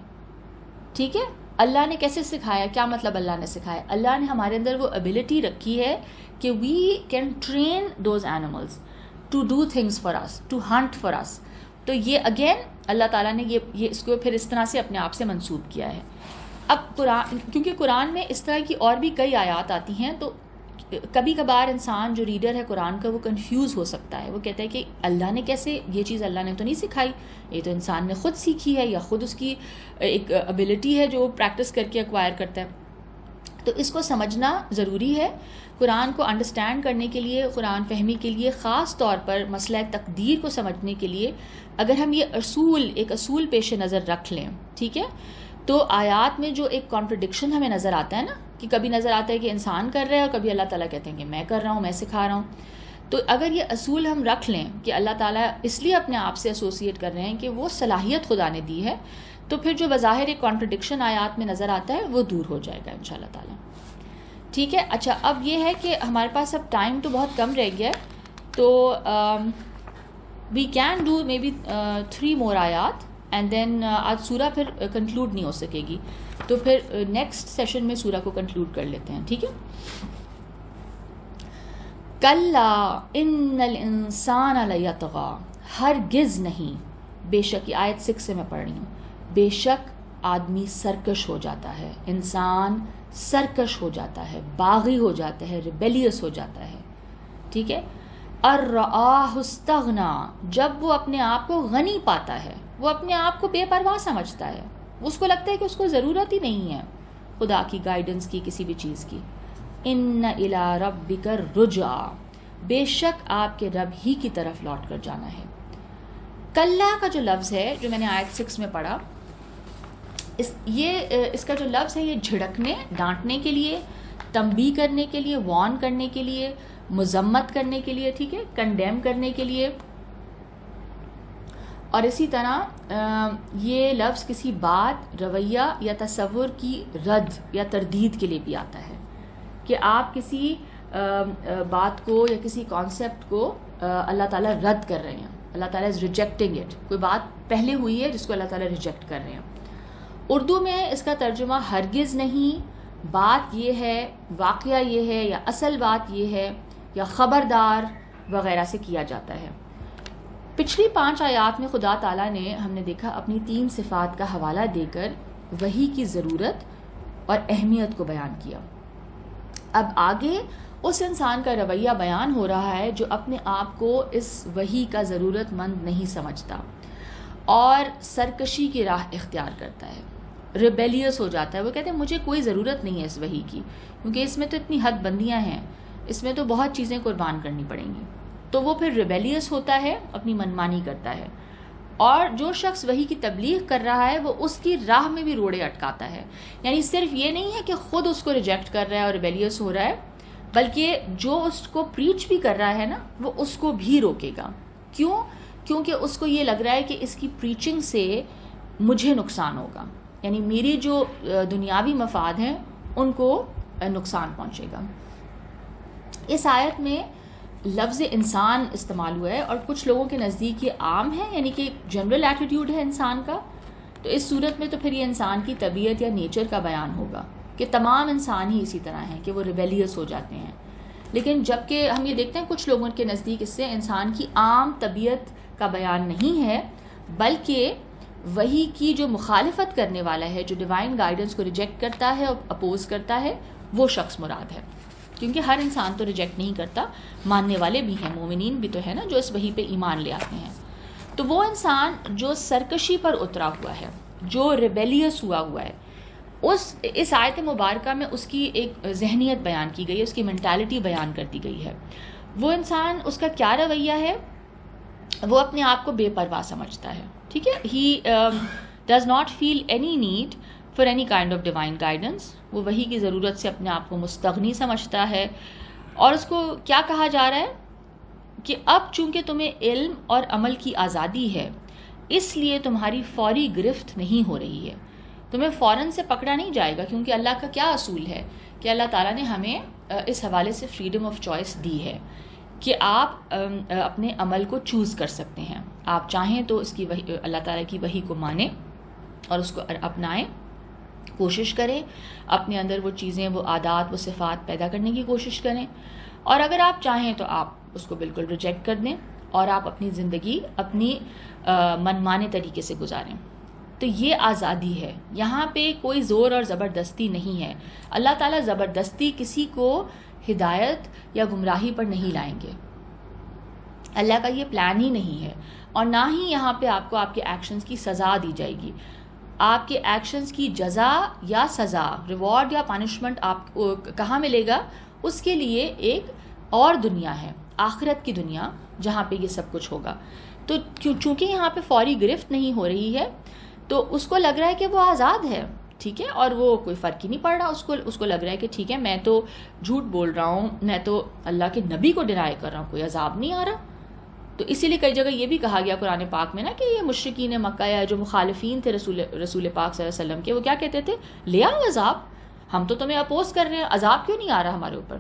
ٹھیک ہے. اللہ نے کیسے سکھایا؟ کیا مطلب اللہ نے سکھایا؟ اللہ نے ہمارے اندر وہ ایبلٹی رکھی ہے کہ we can train those animals to do things for us, to hunt for us. تو یہ اگین اللہ تعالیٰ نے یہ اس کو پھر اس طرح سے اپنے آپ سے منسوب کیا ہے. اب قرآن، کیونکہ قرآن میں اس طرح کی اور بھی کئی آیات آتی ہیں، تو کبھی کبھار انسان جو ریڈر ہے قرآن کا وہ کنفیوز ہو سکتا ہے. وہ کہتا ہے کہ اللہ نے کیسے، یہ چیز اللہ نے تو نہیں سکھائی، یہ تو انسان نے خود سیکھی ہے یا خود اس کی ایک ایبلٹی ہے جو وہ پریکٹس کر کے ایکوائر کرتا ہے. تو اس کو سمجھنا ضروری ہے. قرآن کو انڈرسٹینڈ کرنے کے لیے، قرآن فہمی کے لیے، خاص طور پر مسئلہ تقدیر کو سمجھنے کے لیے اگر ہم یہ ایک اصول پیش نظر رکھ لیں، ٹھیک ہے، تو آیات میں جو ایک کانٹرڈکشن ہمیں نظر آتا ہے نا، کہ کبھی نظر آتا ہے کہ انسان کر رہا ہے اور کبھی اللہ تعالیٰ کہتے ہیں کہ میں کر رہا ہوں، میں سکھا رہا ہوں. تو اگر یہ اصول ہم رکھ لیں کہ اللہ تعالیٰ اس لیے اپنے آپ سے ایسوسیٹ کر رہے ہیں کہ وہ صلاحیت خدا نے دی ہے، تو پھر جو بظاہر ایک کانٹرڈکشن آیات میں نظر آتا ہے وہ دور ہو جائے گا انشاءاللہ تعالیٰ. ٹھیک ہے. اچھا، اب یہ ہے کہ ہمارے پاس اب ٹائم تو بہت کم رہ گیا ہے، تو we can do maybe 3 more آیات اینڈ دین آج سورہ پھر کنکلوڈ نہیں ہو سکے گی، تو پھر نیکسٹ سیشن میں سورہ کو کنکلوڈ کر لیتے ہیں. ٹھیک ہے. کلا ان الانسان لیطغی، ہرگز نہیں، بے شک، یہ آیت 6 سے میں پڑھ رہی ہوں، بے شک آدمی سرکش ہو جاتا ہے، انسان سرکش ہو جاتا ہے، باغی ہو جاتا ہے، ریبیلیس ہو جاتا ہے. ٹھیک ہے. ارآہ استغنا، جب وہ اپنے آپ کو غنی پاتا ہے، وہ اپنے آپ کو بے پرواہ سمجھتا ہے، اس کو لگتا ہے کہ اس کو ضرورت ہی نہیں ہے خدا کی گائیڈنس کی، کسی بھی چیز کی. ان الی ربک الرجع، بے شک آپ کے رب ہی کی طرف لوٹ کر جانا ہے. کلا کا جو لفظ ہے جو میں نے آیت 6 میں پڑھا، اس کا جو لفظ ہے یہ جھڑکنے، ڈانٹنے کے لیے، تنبیہ کرنے کے لیے، وارن کرنے کے لیے، مذمت کرنے کے لیے، ٹھیک ہے، کنڈیم کرنے کے لیے. اور اسی طرح یہ لفظ کسی بات، رویہ یا تصور کی رد یا تردید کے لیے بھی آتا ہے، کہ آپ کسی بات کو یا کسی کانسیپٹ کو اللہ تعالیٰ رد کر رہے ہیں، اللہ تعالیٰ از ریجیکٹنگ اٹ. کوئی بات پہلے ہوئی ہے جس کو اللہ تعالیٰ ریجیکٹ کر رہے ہیں. اردو میں اس کا ترجمہ ہرگز نہیں، بات یہ ہے، واقعہ یہ ہے، یا اصل بات یہ ہے، یا خبردار وغیرہ سے کیا جاتا ہے. پچھلی 5 آیات میں خدا تعالیٰ نے، ہم نے دیکھا، اپنی 3 صفات کا حوالہ دے کر وحی کی ضرورت اور اہمیت کو بیان کیا. اب آگے اس انسان کا رویہ بیان ہو رہا ہے جو اپنے آپ کو اس وحی کا ضرورت مند نہیں سمجھتا اور سرکشی کی راہ اختیار کرتا ہے، ریبیلیس ہو جاتا ہے. وہ کہتے ہیں مجھے کوئی ضرورت نہیں ہے اس وحی کی، کیونکہ اس میں تو اتنی حد بندیاں ہیں، اس میں تو بہت چیزیں قربان کرنی پڑیں گی. تو وہ پھر ریبیلیس ہوتا ہے، اپنی منمانی کرتا ہے. اور جو شخص وحی کی تبلیغ کر رہا ہے وہ اس کی راہ میں بھی روڑے اٹکاتا ہے. یعنی صرف یہ نہیں ہے کہ خود اس کو ریجیکٹ کر رہا ہے اور ریبیلیس ہو رہا ہے، بلکہ جو اس کو پریچ بھی کر رہا ہے نا، وہ اس کو بھی روکے گا. کیوں؟ کیونکہ اس کو یہ لگ رہا ہے کہ اس کی پریچنگ سے مجھے نقصان ہوگا، یعنی میری جو دنیاوی مفاد ہیں ان کو نقصان پہنچے گا. اس آیت میں لفظ انسان استعمال ہوا ہے اور کچھ لوگوں کے نزدیک یہ عام ہے، یعنی کہ جنرل ایٹیٹیوڈ ہے انسان کا. تو اس صورت میں تو پھر یہ انسان کی طبیعت یا نیچر کا بیان ہوگا کہ تمام انسان ہی اسی طرح ہیں کہ وہ ریبیلیس ہو جاتے ہیں. لیکن جب کہ ہم یہ دیکھتے ہیں کچھ لوگوں کے نزدیک اس سے انسان کی عام طبیعت کا بیان نہیں ہے، بلکہ وہی کی جو مخالفت کرنے والا ہے، جو ڈیوائن گائیڈنس کو ریجیکٹ کرتا ہے اور اپوز کرتا ہے، وہ شخص مراد ہے. کیونکہ ہر انسان تو ریجیکٹ نہیں کرتا، ماننے والے بھی ہیں، مومنین بھی تو ہے نا جو اس وحی پہ ایمان لے آتے ہیں. تو وہ انسان جو سرکشی پر اترا ہوا ہے، جو ریبیلیس ہوا ہے، اس آیت مبارکہ میں اس کی ایک ذہنیت بیان کی گئی ہے، اس کی مینٹالٹی بیان کر دی گئی ہے. وہ انسان، اس کا کیا رویہ ہے؟ وہ اپنے آپ کو بے پرواہ سمجھتا ہے. ٹھیک ہے، he does not feel any need for any kind of divine guidance. وہ وحی کی ضرورت سے اپنے آپ کو مستغنی سمجھتا ہے. اور اس کو کیا کہا جا رہا ہے کہ اب چونکہ تمہیں علم اور عمل کی آزادی ہے، اس لیے تمہاری فوری گرفت نہیں ہو رہی ہے، تمہیں فوراً سے پکڑا نہیں جائے گا. کیونکہ اللہ کا کیا اصول ہے کہ اللہ تعالیٰ نے ہمیں اس حوالے سے فریڈم آف چوائس دی ہے کہ آپ اپنے عمل کو چوز کر سکتے ہیں. آپ چاہیں تو اس کی اللہ تعالیٰ کی وحی کو مانیں اور اس کو اپنائیں، کوشش کریں اپنے اندر وہ چیزیں، وہ عادات، وہ صفات پیدا کرنے کی کوشش کریں. اور اگر آپ چاہیں تو آپ اس کو بالکل ریجیکٹ کر دیں اور آپ اپنی زندگی اپنی منمانے طریقے سے گزاریں. تو یہ آزادی ہے، یہاں پہ کوئی زور اور زبردستی نہیں ہے. اللہ تعالیٰ زبردستی کسی کو ہدایت یا گمراہی پر نہیں لائیں گے. اللہ کا یہ پلان ہی نہیں ہے. اور نہ ہی یہاں پہ آپ کو آپ کے ایکشنز کی سزا دی جائے گی. آپ کے ایکشنز کی جزا یا سزا، ریوارڈ یا پانشمنٹ آپ کو کہاں ملے گا؟ اس کے لیے ایک اور دنیا ہے، آخرت کی دنیا، جہاں پہ یہ سب کچھ ہوگا. تو چونکہ یہاں پہ فوری گرفت نہیں ہو رہی ہے تو اس کو لگ رہا ہے کہ وہ آزاد ہے. ٹھیک ہے، اور وہ کوئی فرق ہی نہیں پڑ رہا. اس کو لگ رہا ہے کہ ٹھیک ہے، میں تو جھوٹ بول رہا ہوں، میں تو اللہ کے نبی کو ڈینائی کر رہا ہوں، کوئی عذاب نہیں آ رہا. تو اسی لیے کئی جگہ یہ بھی کہا گیا قرآن پاک میں نا کہ یہ مشرکین مکہ یا جو مخالفین تھے رسول پاک صلی اللہ علیہ وسلم کے، وہ کیا کہتے تھے؟ لے آؤ عذاب، ہم تو تمہیں اپوز کر رہے ہیں، عذاب کیوں نہیں آ رہا ہمارے اوپر؟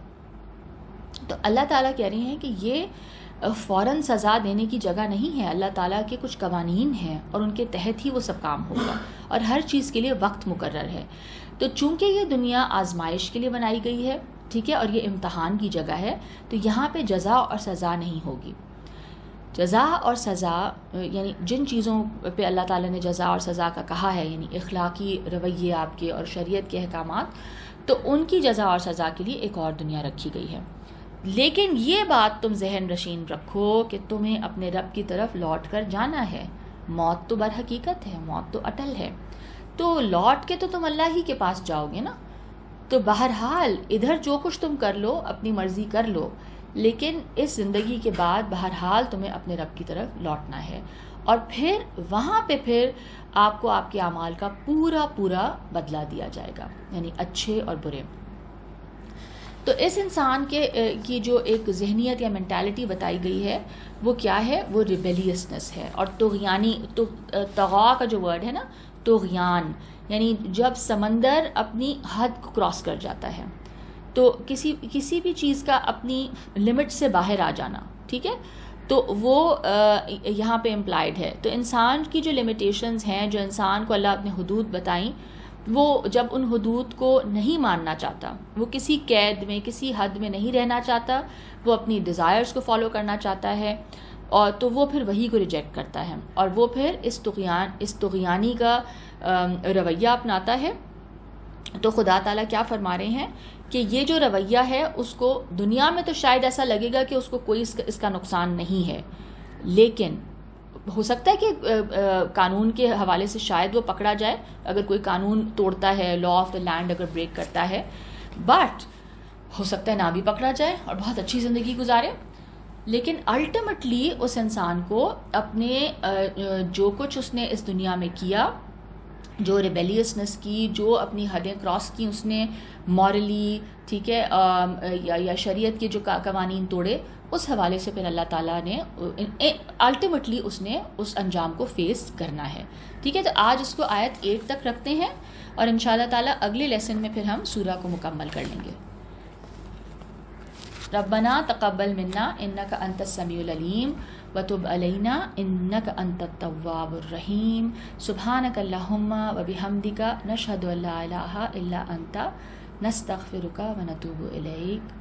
تو اللہ تعالیٰ کہہ رہے ہیں کہ یہ فوراً سزا دینے کی جگہ نہیں ہے. اللہ تعالیٰ کے کچھ قوانین ہیں اور ان کے تحت ہی وہ سب کام ہوگا، اور ہر چیز کے لیے وقت مقرر ہے. تو چونکہ یہ دنیا آزمائش کے لیے بنائی گئی ہے، ٹھیک ہے، اور یہ امتحان کی جگہ ہے، تو یہاں پہ جزا اور سزا نہیں ہوگی. جزا اور سزا یعنی جن چیزوں پہ اللہ تعالیٰ نے جزا اور سزا کا کہا ہے، یعنی اخلاقی رویے آپ کے اور شریعت کے احکامات، تو ان کی جزا اور سزا کے لیے ایک اور دنیا رکھی گئی ہے. لیکن یہ بات تم ذہن نشین رکھو کہ تمہیں اپنے رب کی طرف لوٹ کر جانا ہے. موت تو برحقیقت ہے، موت تو اٹل ہے، تو لوٹ کے تو تم اللہ ہی کے پاس جاؤ گے نا. تو بہرحال ادھر جو کچھ تم کر لو، اپنی مرضی کر لو، لیکن اس زندگی کے بعد بہرحال تمہیں اپنے رب کی طرف لوٹنا ہے. اور پھر وہاں پہ پھر آپ کو آپ کے اعمال کا پورا بدلہ دیا جائے گا، یعنی اچھے اور برے. تو اس انسان کی جو ایک ذہنیت یا مینٹالٹی بتائی گئی ہے وہ کیا ہے؟ وہ ریبیلیسنس ہے. اور طغا کا جو ورڈ ہے نا، طغیان، یعنی جب سمندر اپنی حد کو کراس کر جاتا ہے، تو کسی بھی چیز کا اپنی لمٹ سے باہر آ جانا، ٹھیک ہے، تو وہ یہاں پہ امپلائڈ ہے. تو انسان کی جو لمیٹیشنز ہیں، جو انسان کو اللہ اپنے حدود بتائیں، وہ جب ان حدود کو نہیں ماننا چاہتا، وہ کسی قید میں، کسی حد میں نہیں رہنا چاہتا، وہ اپنی ڈیزائرز کو فالو کرنا چاہتا ہے، اور تو وہ پھر وہی کو ریجیکٹ کرتا ہے، اور وہ پھر اس طغیانی کا رویہ اپناتا ہے. تو خدا تعالیٰ کیا فرما رہے ہیں کہ یہ جو رویہ ہے، اس کو دنیا میں تو شاید ایسا لگے گا کہ اس کو کوئی اس کا نقصان نہیں ہے، لیکن ہو سکتا ہے کہ قانون کے حوالے سے شاید وہ پکڑا جائے اگر کوئی قانون توڑتا ہے، لا آف دا لینڈ اگر بریک کرتا ہے، بٹ ہو سکتا ہے نہ بھی پکڑا جائے اور بہت اچھی زندگی گزارے. لیکن الٹیمیٹلی اس انسان کو اپنے جو کچھ اس نے اس دنیا میں کیا، جو ریبیلیسنس کی، جو اپنی حدیں کراس کی اس نے مورلی، ٹھیک ہے، یا شریعت کے جو قوانین توڑے، اس حوالے سے پھر اللہ تعالیٰ نے الٹیمیٹلی اس نے اس انجام کو فیس کرنا ہے. ٹھیک ہے، تو آج اس کو آیت 8 تک رکھتے ہیں، اور انشاءاللہ تعالیٰ اگلے لیسن میں پھر ہم سورہ کو مکمل کر لیں گے. ربنا تقبل منا انک انت السمیع العلیم وتب علینا انک انت التواب الرحیم. سبحانک اللہم وبحمدک نشہد ان لا الہ الا انت نستغفرک ونتوب الیک.